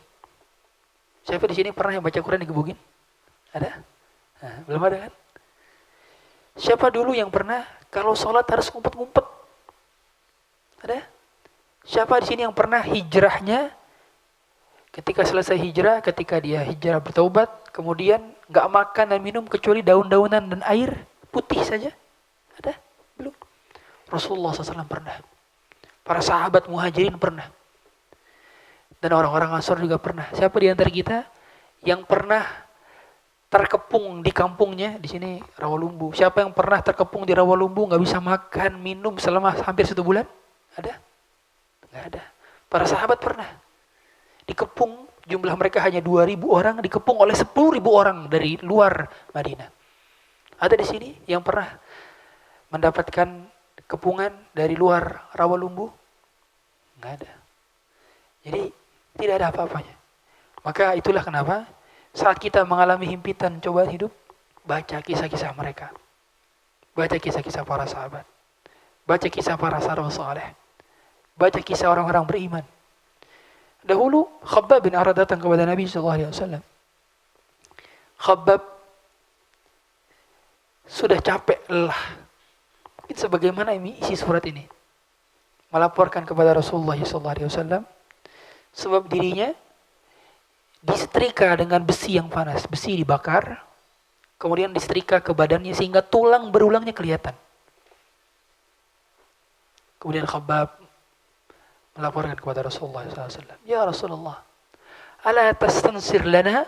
Siapa di sini pernah yang baca Quran digebukin? Ada? Nah, belum ada kan? Siapa dulu yang pernah kalau sholat harus ngumpet-ngumpet? Ada? Siapa di sini yang pernah hijrahnya ketika selesai hijrah, ketika dia hijrah bertaubat, kemudian nggak makan dan minum kecuali daun-daunan dan air putih saja? Ada? Belum. Rasulullah SAW pernah. Para sahabat muhajirin pernah. Dan orang-orang Ansor juga pernah. Siapa di antara kita yang pernah terkepung di kampungnya di sini Rawalumbu? Siapa yang pernah terkepung di Rawalumbu nggak bisa makan minum selama hampir 1 bulan? Ada? Nggak ada. Para sahabat pernah dikepung, jumlah mereka hanya 2.000 orang, dikepung oleh 10.000 orang dari luar Madinah. Ada di sini yang pernah mendapatkan kepungan dari luar Rawalumbu? Nggak ada. Jadi tidak ada apa-apanya. Maka itulah kenapa saat kita mengalami himpitan cobaan hidup, baca kisah-kisah mereka. Baca kisah-kisah para sahabat. Baca kisah para salafus saleh. Baca kisah orang-orang beriman. Dahulu Khabbab bin Arad datang kepada Nabi SAW. Khabbab sudah capek, lelah. Mungkin sebagaimana isi surat ini. Melaporkan kepada Rasulullah SAW. Sebab dirinya disetrika dengan besi yang panas. Besi dibakar, kemudian disetrika ke badannya sehingga tulang berulangnya kelihatan. Kemudian Khabbab melaporkan kepada Rasulullah SAW. Ya Rasulullah, ala tastansir lana?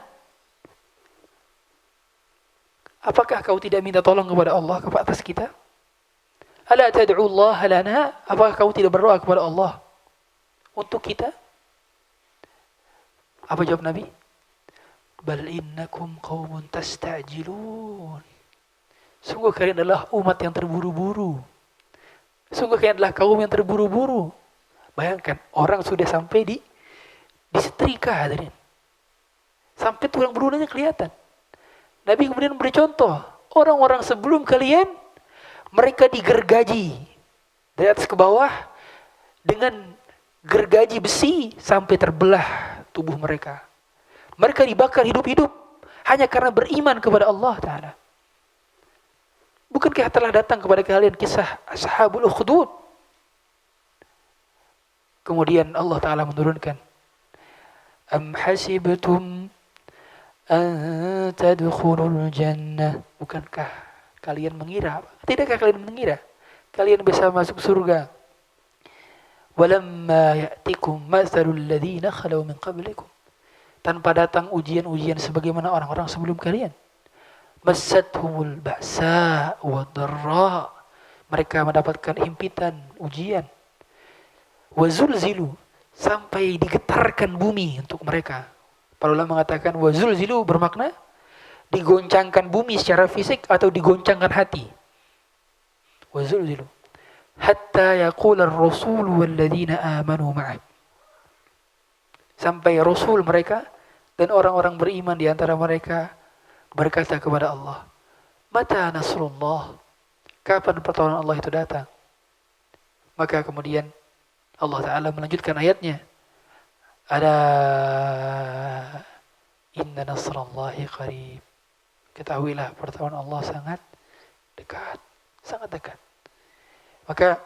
Apakah kau tidak minta tolong kepada Allah kepada atas kita? Ala tad'u Allah lana? Apakah kau tidak berdoa kepada Allah untuk kita? Apa jawab Nabi? Bal innakum qaumun tasta'jilun. Sungguh kalian adalah umat yang terburu-buru. Sungguh kalian adalah kaum yang terburu-buru. Bayangkan, orang sudah sampai di setrika, hadirin. Sampai tulang berulangnya kelihatan. Nabi kemudian beri contoh. Orang-orang sebelum kalian, mereka digergaji dari atas ke bawah dengan gergaji besi sampai terbelah tubuh mereka. Mereka dibakar hidup-hidup hanya karena beriman kepada Allah Ta'ala. Bukankah telah datang kepada kalian kisah Ashabul Ukhdud? Kemudian Allah Ta'ala menurunkan, Am hasibtum an tadkhulul jannah. Bukankah kalian mengira? Tidakkah kalian mengira kalian bisa masuk surga? Walamma ya'tikum mathalul ladzina khalau min qablikum. Tanpa datang ujian-ujian sebagaimana orang-orang sebelum kalian. Massathumul ba'sa wad-dharra. Mereka mendapatkan himpitan, ujian. Wazulzilu, sampai digetarkan bumi untuk mereka. Para ulama mengatakan wazulzilu bermakna digoncangkan bumi secara fisik atau digoncangkan hati. Wazulzilu hatta yaqul ar-rasul walladzina amanu ma'ah. Sampai rasul mereka dan orang-orang beriman di antara mereka berkata kepada Allah, Mata nasrullah? Kapan pertolongan Allah itu datang? Maka kemudian Allah Ta'ala melanjutkan ayatnya, Ala inna nasrallahi qarib. Ketahuilah pertolongan Allah sangat dekat, sangat dekat. Maka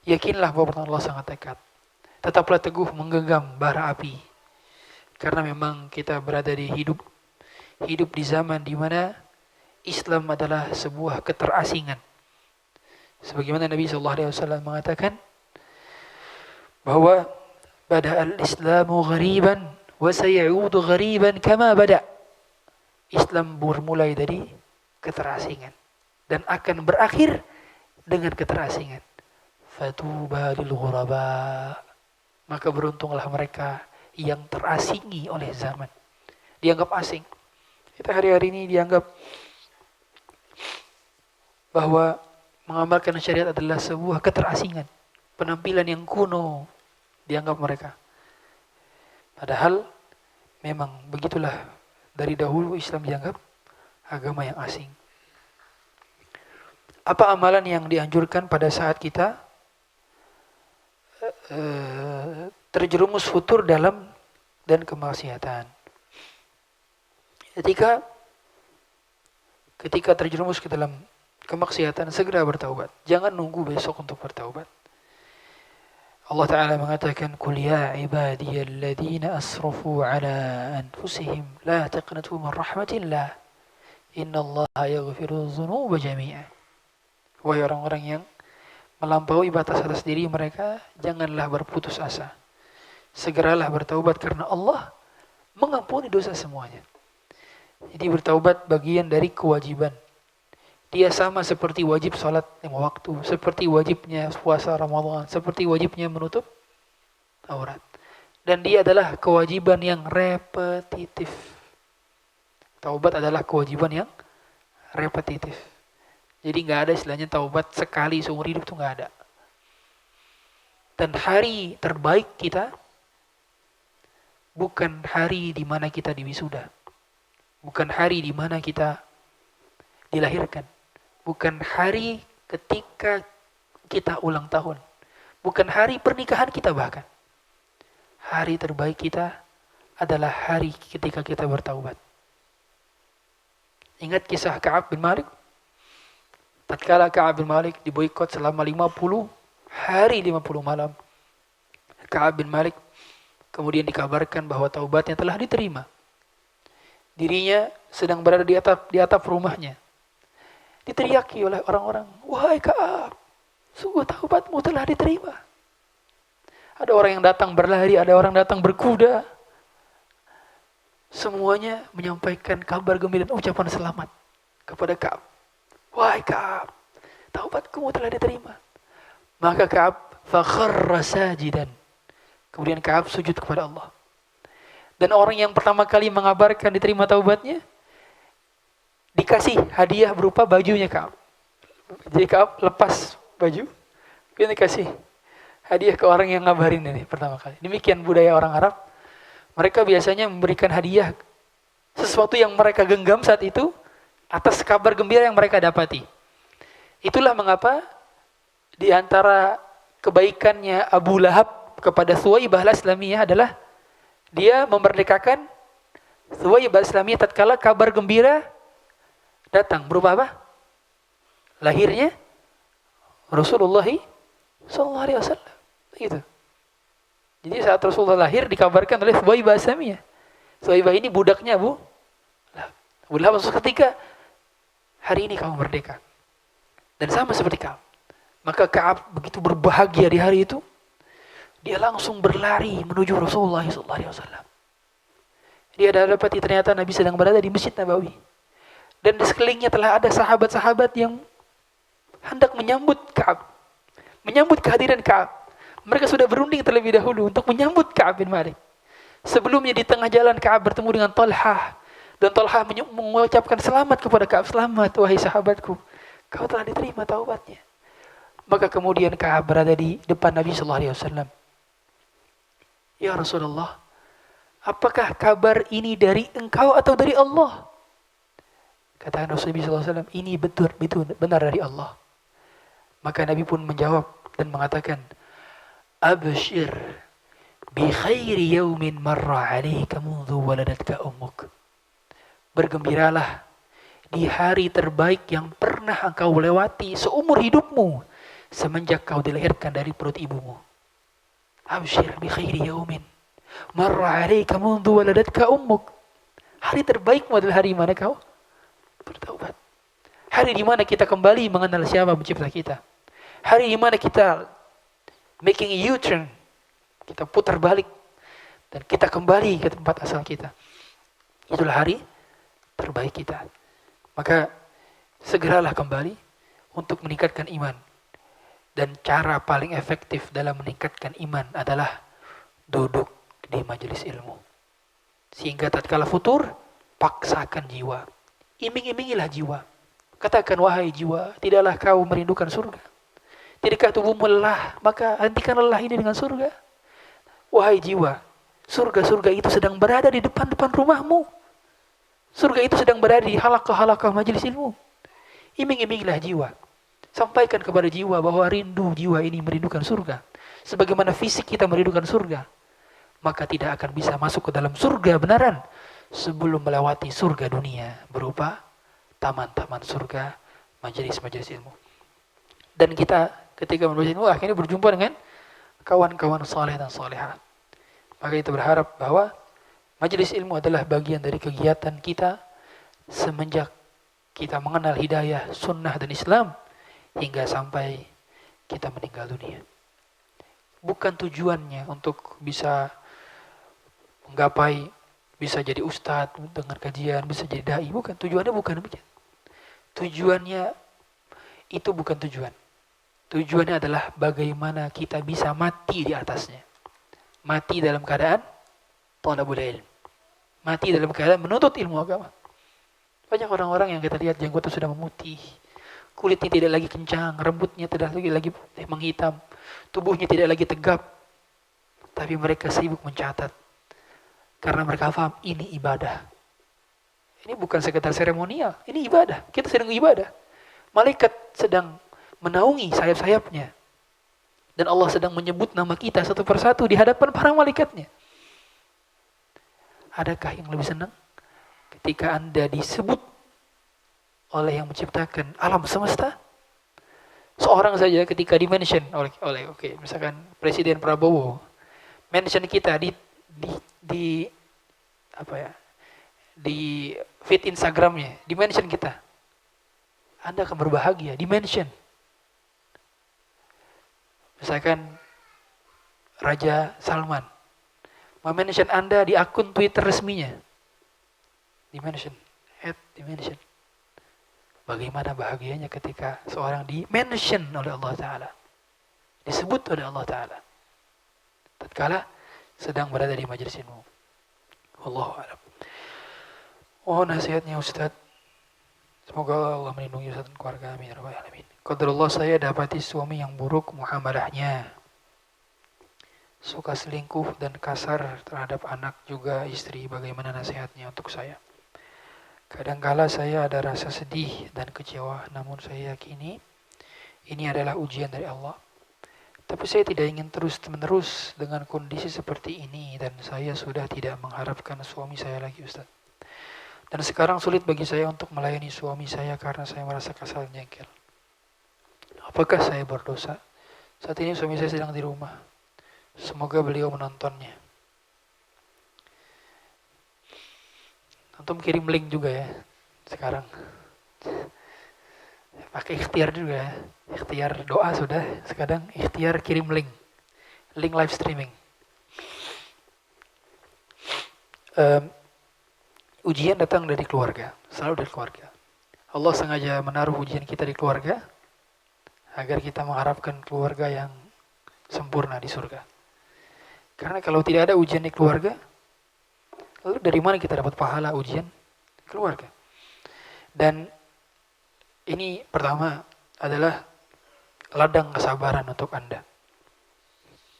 yakinlah bahwa pertolongan Allah sangat dekat. Tetaplah teguh menggenggam bara api. Karena memang kita berada di hidup di zaman di mana Islam adalah sebuah keterasingan. Sebagaimana Nabi SAW mengatakan bahwa bada al-Islamu ghariban wa sayaudu ghariban kama bada. Islam bermulai dari keterasingan dan akan berakhir dengan keterasingan. Fatuba lil ghuraba. Maka beruntunglah mereka yang terasingi oleh zaman. Dianggap asing. Kita hari-hari ini dianggap bahwa mengamalkan syariat adalah sebuah keterasingan. Penampilan yang kuno dianggap mereka. Padahal memang begitulah dari dahulu Islam dianggap agama yang asing. Apa amalan yang dianjurkan pada saat kita terjerumus futur dalam dan kemaksiatan. Ketika terjerumus ke dalam kemaksiatan, segera bertaubat. Jangan nunggu besok untuk bertaubat. Allah Ta'ala mengatakan, Qul ya ibadiyalladzina asrafu ala anfusihim la taqnatu min rahmatillah innallaha yaghfiru dzunuba jami'a. Wahai orang-orang yang melampaui batas atas diri mereka, janganlah berputus asa. Segeralah bertaubat karena Allah mengampuni dosa semuanya. Jadi bertaubat bagian dari kewajiban. Dia sama seperti wajib salat 5 waktu, seperti wajibnya puasa Ramadan, seperti wajibnya menutup aurat. Dan dia adalah kewajiban yang repetitif. Taubat adalah kewajiban yang repetitif. Jadi nggak ada istilahnya taubat sekali seumur hidup, itu nggak ada. Dan hari terbaik kita bukan hari di mana kita diwisuda, bukan hari di mana kita dilahirkan, bukan hari ketika kita ulang tahun, bukan hari pernikahan kita bahkan. Hari terbaik kita adalah hari ketika kita bertaubat. Ingat kisah Ka'ab bin Malik? Tatkala Ka'ab bin Malik diboikot selama 50 hari 50 malam. Ka'ab bin Malik kemudian dikabarkan bahwa taubatnya telah diterima. Dirinya sedang berada di atap rumahnya. Diteriaki oleh orang-orang, wahai Ka'ab, sungguh taubatmu telah diterima. Ada orang yang datang berlari, ada orang datang berkuda. Semuanya menyampaikan kabar gembira dan ucapan selamat kepada Ka'ab. Wahai Ka'ab, taubatmu telah diterima. Maka Ka'ab fakharra sajidan. Kemudian Ka'ab sujud kepada Allah. Dan orang yang pertama kali mengabarkan diterima taubatnya, dikasih hadiah berupa bajunya Ka'ab. Jadi Ka'ab lepas baju, kemudian dikasih hadiah ke orang yang ngabarin ini pertama kali. Demikian budaya orang Arab. Mereka biasanya memberikan hadiah sesuatu yang mereka genggam saat itu atas kabar gembira yang mereka dapati. Itulah mengapa di antara kebaikannya Abu Lahab kepada Thuwaibah al-Islamiyah adalah dia memerdekakan Thuwaibah al-Islamiyah tatkala kabar gembira datang. Berupa apa? Lahirnya Rasulullah SAW. Gitu. Jadi saat Rasulullah lahir dikabarkan oleh Thuwaibah al-Islamiyah. Thuwaibah ini budaknya Abu Lahab. Ketika hari ini kamu merdeka. Dan sama seperti Ka'ab. Maka Ka'ab begitu berbahagia di hari itu. Dia langsung berlari menuju Rasulullah SAW. Dia dapati ternyata Nabi sedang berada di Masjid Nabawi. Dan di sekelilingnya telah ada sahabat-sahabat yang hendak menyambut Ka'ab. Menyambut kehadiran Ka'ab. Mereka sudah berunding terlebih dahulu untuk menyambut Ka'ab bin Malik. Sebelumnya di tengah jalan Ka'ab bertemu dengan Talhah. Dan Talhah mengucapkan selamat kepada Ka'ab. Selamat wahai sahabatku. Kau telah diterima taubatnya. Maka kemudian Ka'ab berada di depan Nabi SAW. Ya Rasulullah, apakah kabar ini dari engkau atau dari Allah? Kata Rasulullah SAW, ini betul benar dari Allah. Maka Nabi pun menjawab dan mengatakan, Abshir bi khairi yawmin marra alayka mundhu waladatka ummuk. Bergembiralah di hari terbaik yang pernah engkau lewati seumur hidupmu semenjak kau dilahirkan dari perut ibumu. Abshir bi khairi yawmin marra alayka mundhu waladatka ummuk. Hari terbaikmu adalah hari mana kau bertaubat. Hari di mana kita kembali mengenal siapa pencipta kita. Hari di mana kita making a U-turn. Kita putar balik dan kita kembali ke tempat asal kita. Itulah hari terbaik kita. Maka segeralah kembali untuk meningkatkan iman. Dan cara paling efektif dalam meningkatkan iman adalah duduk di majelis ilmu. Sehingga tatkala futur, paksakan jiwa. Iming-imingilah jiwa. Katakan, wahai jiwa, tidaklah kau merindukan surga? Tidakkah tubuhmu lelah? Maka hentikan lelah ini dengan surga. Wahai jiwa, surga-surga itu sedang berada di depan-depan rumahmu. Surga itu sedang berada di halaqah-halaqah majelis ilmu. Iming-imingilah jiwa. Sampaikan kepada jiwa bahwa rindu jiwa ini merindukan surga. Sebagaimana fisik kita merindukan surga. maka tidak akan bisa masuk ke dalam surga benaran sebelum melewati surga dunia berupa taman-taman surga, majelis-majelis ilmu. Dan kita ketika menulis ilmu akhirnya berjumpa dengan kawan-kawan saleh dan salehah. Maka kita berharap bahwa majelis ilmu adalah bagian dari kegiatan kita semenjak kita mengenal hidayah, sunnah dan Islam hingga sampai kita meninggal dunia. Bukan tujuannya untuk bisa menggapai, bisa jadi ustadz dengan kajian, bisa jadi dai. Bukan, tujuannya bukan demikian. Tujuannya itu bukan tujuan. Tujuannya adalah bagaimana kita bisa mati di atasnya. Mati dalam keadaan thalabul ilm. Mati dalam keadaan menuntut ilmu agama. Banyak orang-orang yang kita lihat jenggotnya sudah memutih, kulitnya tidak lagi kencang, rambutnya tidak lagi menghitam, tubuhnya tidak lagi tegap. Tapi mereka sibuk mencatat. Karena mereka paham ini ibadah. Ini bukan sekedar seremonial, ini ibadah. Kita sedang ibadah. Malaikat sedang menaungi sayap-sayapnya. Dan Allah sedang menyebut nama kita satu persatu di hadapan para malaikatnya. Adakah yang lebih senang ketika Anda disebut oleh yang menciptakan alam semesta? Seorang saja ketika di-mention oleh misalkan Presiden Prabowo mention kita di feed Instagramnya, di-mention kita. Anda akan berbahagia, di-mention. Misalkan Raja Salman mention Anda di akun Twitter resminya, di-mention, di-mention. Bagaimana bahagianya ketika seorang di-mention oleh Allah Ta'ala, disebut oleh Allah Ta'ala tatkala sedang berada di majelis ilmu. Wallahu a'lam. Oh, nasihatnya Ustaz. Semoga Allah melindungi Ustaz dan keluarga. Amin ya rabbal alamin. Qadarullah, saya dapati suami yang buruk muamalahnya. Suka selingkuh dan kasar terhadap anak juga istri. Bagaimana nasihatnya untuk saya? Kadangkala saya ada rasa sedih dan kecewa, namun saya yakini ini adalah ujian dari Allah. Tapi saya tidak ingin terus-menerus dengan kondisi seperti ini dan saya sudah tidak mengharapkan suami saya lagi, Ustaz. Dan sekarang sulit bagi saya untuk melayani suami saya karena saya merasa kasar dan jengkel. Apakah saya berdosa? Saat ini suami saya sedang di rumah. Semoga beliau menontonnya. Antum kirim link juga ya sekarang. Pakai ikhtiar juga ya. Ikhtiar doa sudah, sekarang ikhtiar kirim link. Link live streaming. Ujian datang dari keluarga, selalu dari keluarga. Allah sengaja menaruh ujian kita di keluarga agar kita mengharapkan keluarga yang sempurna di surga. Karena kalau tidak ada ujian di keluarga, lalu dari mana kita dapat pahala ujian keluarga? Dan ini pertama adalah ladang kesabaran untuk Anda.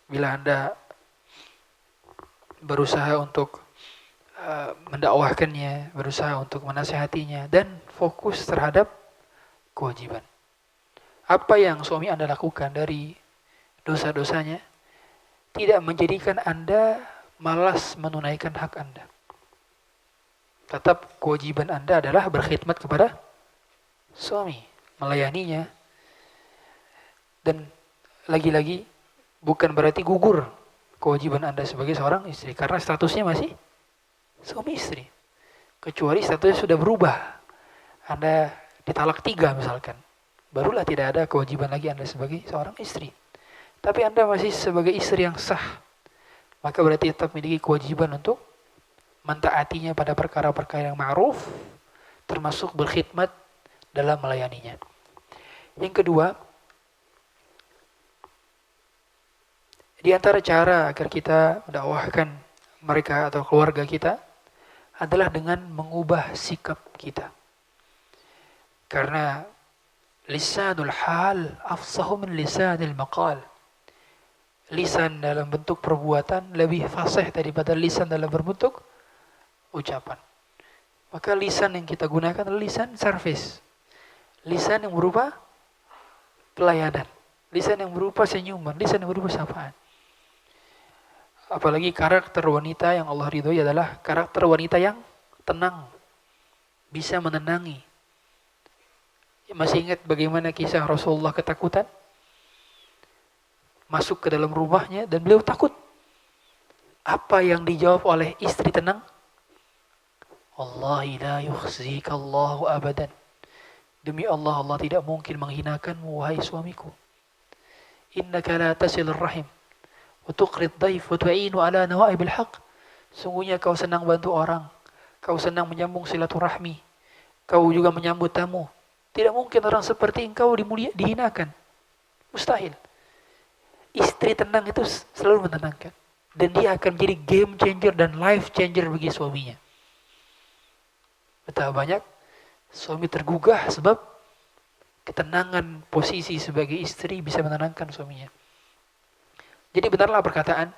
Bila Anda berusaha untuk mendakwahkannya, berusaha untuk menasihatinya, dan fokus terhadap kewajiban. Apa yang suami Anda lakukan dari dosa-dosanya tidak menjadikan Anda malas menunaikan hak Anda. Tetap kewajiban Anda adalah berkhidmat kepada suami, melayaninya. Dan lagi-lagi bukan berarti gugur kewajiban Anda sebagai seorang istri, karena statusnya masih suami istri. Kecuali statusnya sudah berubah, Anda ditalak 3 misalkan, barulah tidak ada kewajiban lagi Anda sebagai seorang istri. Tapi Anda masih sebagai istri yang sah, maka berarti tetap memiliki kewajiban untuk mentaatinya pada perkara-perkara yang ma'ruf, termasuk berkhidmat dalam melayaninya. Yang kedua, di antara cara agar kita mendakwahkan mereka atau keluarga kita adalah dengan mengubah sikap kita. Karena lisanul hal afsahu min lisanil maqal. Lisan dalam bentuk perbuatan lebih fasih daripada lisan dalam berbentuk ucapan. Maka lisan yang kita gunakan adalah lisan service. Lisan yang berupa pelayanan. Lisan yang berupa senyuman. Lisan yang berupa sapaan. Apalagi karakter wanita yang Allah ridhoi adalah karakter wanita yang tenang, bisa menenangi. Masih ingat bagaimana kisah Rasulullah ketakutan? Masuk ke dalam rumahnya dan beliau takut. Apa yang dijawab oleh istri tenang? Wallahi la yukhzikallahu abadan. Demi Allah, Allah tidak mungkin menghinakanmu, wahai suamiku. Innaka la tasilur rahim wa tuqrid dhaif wa tu'inu ala nawaibil haq. Sungguhnya kau senang bantu orang, kau senang menyambung silaturahmi, kau juga menyambut tamu. Tidak mungkin orang seperti engkau dihinakan. Mustahil. Istri tenang itu selalu menenangkan. Dan dia akan menjadi game changer dan life changer bagi suaminya. Betapa banyak suami tergugah sebab ketenangan posisi sebagai istri bisa menenangkan suaminya. Jadi benarlah perkataan,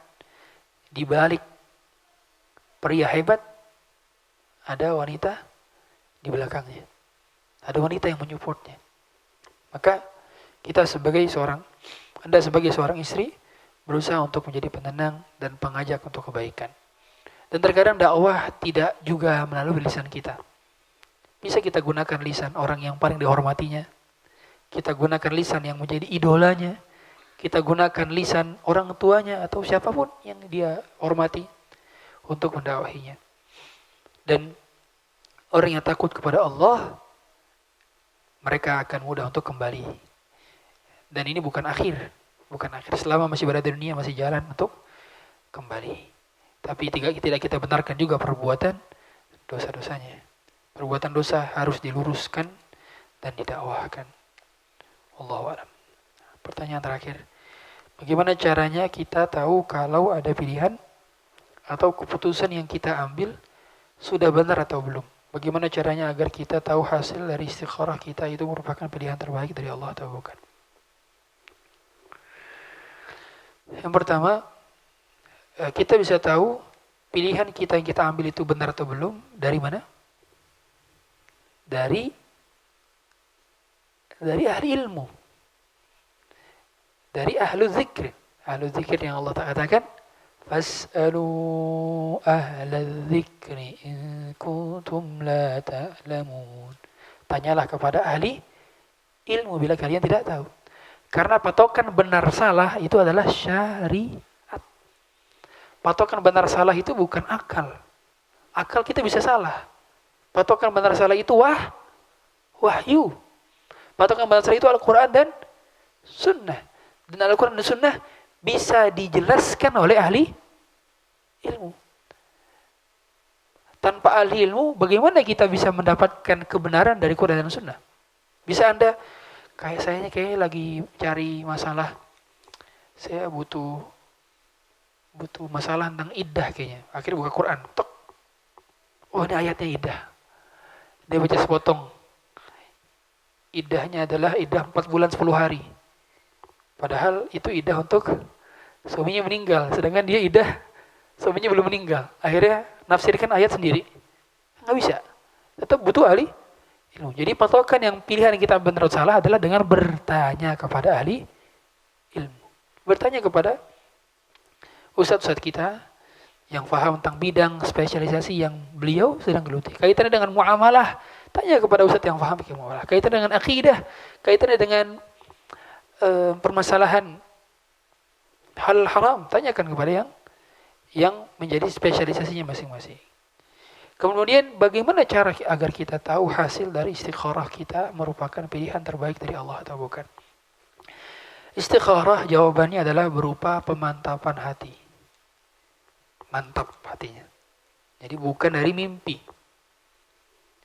di balik pria hebat ada wanita di belakangnya. Ada wanita yang menyupportnya. Maka Anda sebagai seorang istri berusaha untuk menjadi penenang dan pengajak untuk kebaikan. Dan terkadang dakwah tidak juga melalui lisan kita. Bisa kita gunakan lisan orang yang paling dihormatinya. Kita gunakan lisan yang menjadi idolanya. Kita gunakan lisan orang tuanya atau siapapun yang dia hormati untuk mendakwahinya. Dan orang yang takut kepada Allah, mereka akan mudah untuk kembali. Dan ini bukan akhir. Selama masih berada di dunia, masih jalan untuk kembali. Tapi tidak kita benarkan juga perbuatan dosa-dosanya. Perbuatan dosa harus diluruskan dan didakwahkan. Wallahu a'lam. Pertanyaan terakhir. Bagaimana caranya kita tahu kalau ada pilihan atau keputusan yang kita ambil sudah benar atau belum? Bagaimana caranya agar kita tahu hasil dari istikharah kita itu merupakan pilihan terbaik dari Allah atau bukan? Yang pertama, kita bisa tahu pilihan kita yang kita ambil itu benar atau belum dari mana? Dari ahli ilmu. Dari ahlu zikr. Ahlu zikr yang Allah katakan, fas'alu ahla dzikri in kuntum la ta'lamun. Tanyalah kepada ahli ilmu bila kalian tidak tahu. Karena patokan benar salah itu adalah syariat. Patokan benar salah itu bukan akal. Akal kita bisa salah. Patokan benar salah itu wahyu. Patokan benar salah itu Al-Quran dan Sunnah. Dan Al-Quran dan Sunnah bisa dijelaskan oleh ahli ilmu. Tanpa ahli ilmu, bagaimana kita bisa mendapatkan kebenaran dari Quran dan Sunnah? Bisa Anda, saya lagi cari masalah, saya butuh masalah tentang iddah kayaknya. Akhirnya buka Quran, tok. Oh, ini ayatnya iddah. Dia baca sepotong. Iddahnya adalah iddah 4 bulan 10 hari. Padahal itu iddah untuk suaminya meninggal. Sedangkan dia iddah suaminya belum meninggal. Akhirnya nafsirkan ayat sendiri. Nggak bisa. Tetap butuh ahli ilmu. Jadi patokan yang pilihan kita benar atau salah adalah dengan bertanya kepada ahli ilmu. Bertanya kepada ustadz-ustadz kita yang paham tentang bidang spesialisasi yang beliau sedang geluti. Kaitannya dengan muamalah, tanya kepada ustadz yang paham tentang muamalah. Kaitannya dengan akidah, kaitannya dengan permasalahan hal haram, tanyakan kepada yang menjadi spesialisasinya masing-masing. Kemudian bagaimana cara agar kita tahu hasil dari istikharah kita merupakan pilihan terbaik dari Allah atau bukan? Istikharah jawabannya adalah berupa pemantapan hati. Mantap hatinya. Jadi bukan dari mimpi.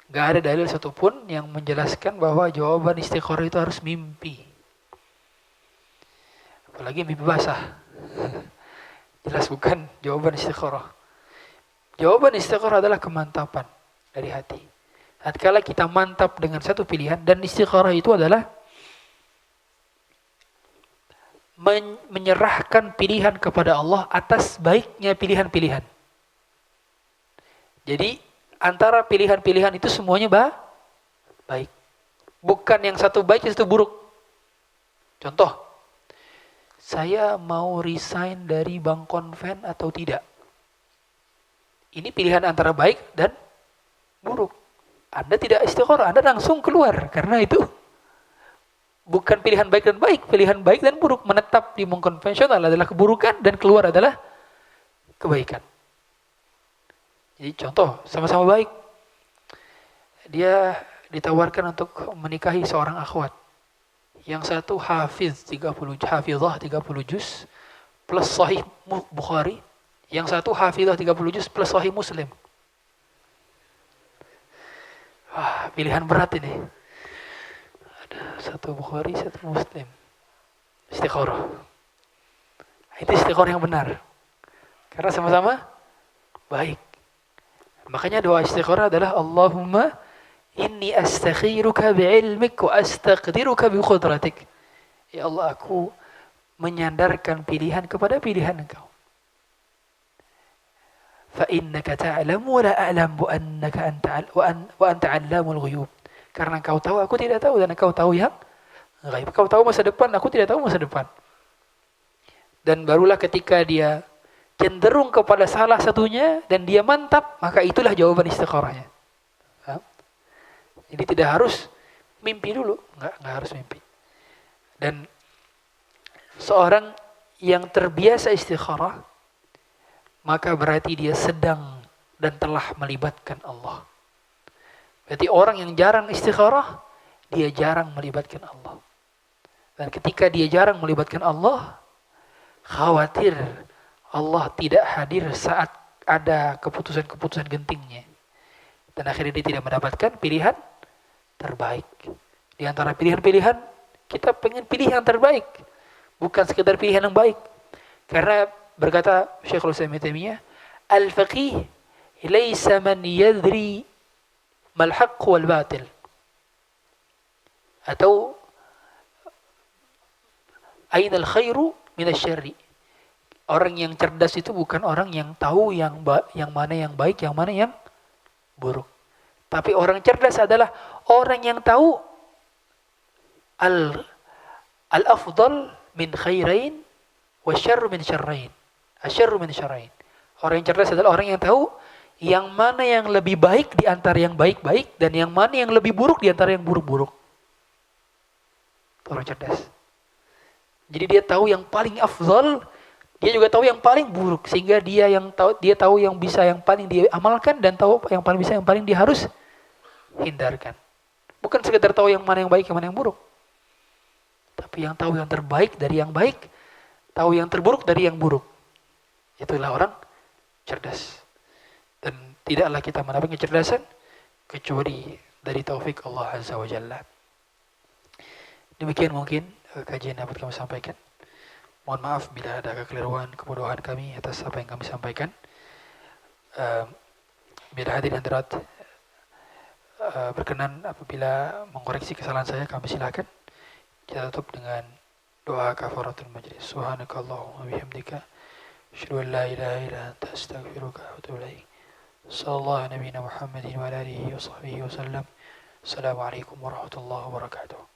Gak ada dalil satupun yang menjelaskan bahwa jawaban istikharah itu harus mimpi. Apalagi mimpi basah. Jelas bukan jawaban istikharah. Jawaban istikharah adalah kemantapan dari hati. Tatkala kita mantap dengan satu pilihan, dan istikharah itu adalah menyerahkan pilihan kepada Allah atas baiknya pilihan-pilihan. Jadi antara pilihan-pilihan itu semuanya baik. Bukan yang satu baik, yang satu buruk. Contoh, saya mau resign dari bank konven atau tidak. Ini pilihan antara baik dan buruk. Anda tidak istikharah, Anda langsung keluar. Karena itu bukan pilihan baik dan baik. Pilihan baik dan buruk. Menetap di bank konvensional adalah keburukan dan keluar adalah kebaikan. Jadi contoh, sama-sama baik. Dia ditawarkan untuk menikahi seorang akhwat. Yang satu hafizah 30 juz plus sahih Bukhari. Yang satu hafizah 30 juz plus sahih Muslim. Wah, pilihan berat ini. Ada satu Bukhari, satu Muslim. Istikharah. Itu istikharah yang benar. Karena sama-sama baik. Makanya doa istikharah adalah Allahumma inni astakhiruka bi'ilmik wa astaqdiruka bi qudratik. Ya Allah, aku menyandarkan pilihan kepada pilihan Engkau. Fa innaka ta'lamu wa la a'lamu annaka anta 'allamul ghuyub. Karena Engkau tahu, aku tidak tahu, dan Engkau tahu yang gaib. Engkau tahu masa depan, aku tidak tahu masa depan. Dan barulah ketika dia cenderung kepada salah satunya dan dia mantap, maka itulah jawaban istikharahnya. Jadi tidak harus mimpi dulu, enggak harus mimpi. Dan seorang yang terbiasa istikharah, maka berarti dia sedang dan telah melibatkan Allah. Berarti orang yang jarang istikharah, dia jarang melibatkan Allah. Dan ketika dia jarang melibatkan Allah, khawatir Allah tidak hadir saat ada keputusan-keputusan gentingnya. Dan akhirnya dia tidak mendapatkan pilihan terbaik. Di antara pilihan-pilihan, kita pengen pilih yang terbaik. Bukan sekedar pilihan yang baik. Karena berkata Syekhul Islam Ibnu Taimiyah, al-faqih laysa man yadri mal haqq wal batil. Atau aina al-khairu min asy-syarri. Orang yang cerdas itu bukan orang yang tahu yang mana yang baik, yang mana yang buruk. Tapi orang cerdas adalah orang yang tahu al-afdal min khairain wa syarru min syarrain. Asyarru min syarrain. Orang yang cerdas adalah orang yang tahu yang mana yang lebih baik di antara yang baik-baik dan yang mana yang lebih buruk di antara yang buruk-buruk. Orang cerdas. Jadi dia tahu yang paling afdal, dia juga tahu yang paling buruk, sehingga dia tahu yang bisa yang paling dia amalkan dan tahu yang paling bisa yang paling dia harus hindarkan. Bukan sekedar tahu yang mana yang baik, yang mana yang buruk. Tapi yang tahu yang terbaik dari yang baik, tahu yang terburuk dari yang buruk. Itulah orang cerdas. Dan tidaklah kita mendapatkan kecerdasan kecuali dari taufik Allah Azza wa Jalla. Demikian mungkin kajian yang dapat kami sampaikan. Mohon maaf bila ada kekeliruan, kebodohan kami atas apa yang kami sampaikan. Bila hadirin hadirat berkenan apabila mengoreksi kesalahan saya, kami silakan. Kita tutup dengan doa kafaratul majlis. Subhanakallahumma bihamdika asyhadu an la ilaha illa anta astaghfiruka wa atubu ilaik. Sallallahu nabiyana Muhammadin wa ala alihi wa sahbihi wa sallam. Assalamualaikum warahmatullahi wabarakatuh.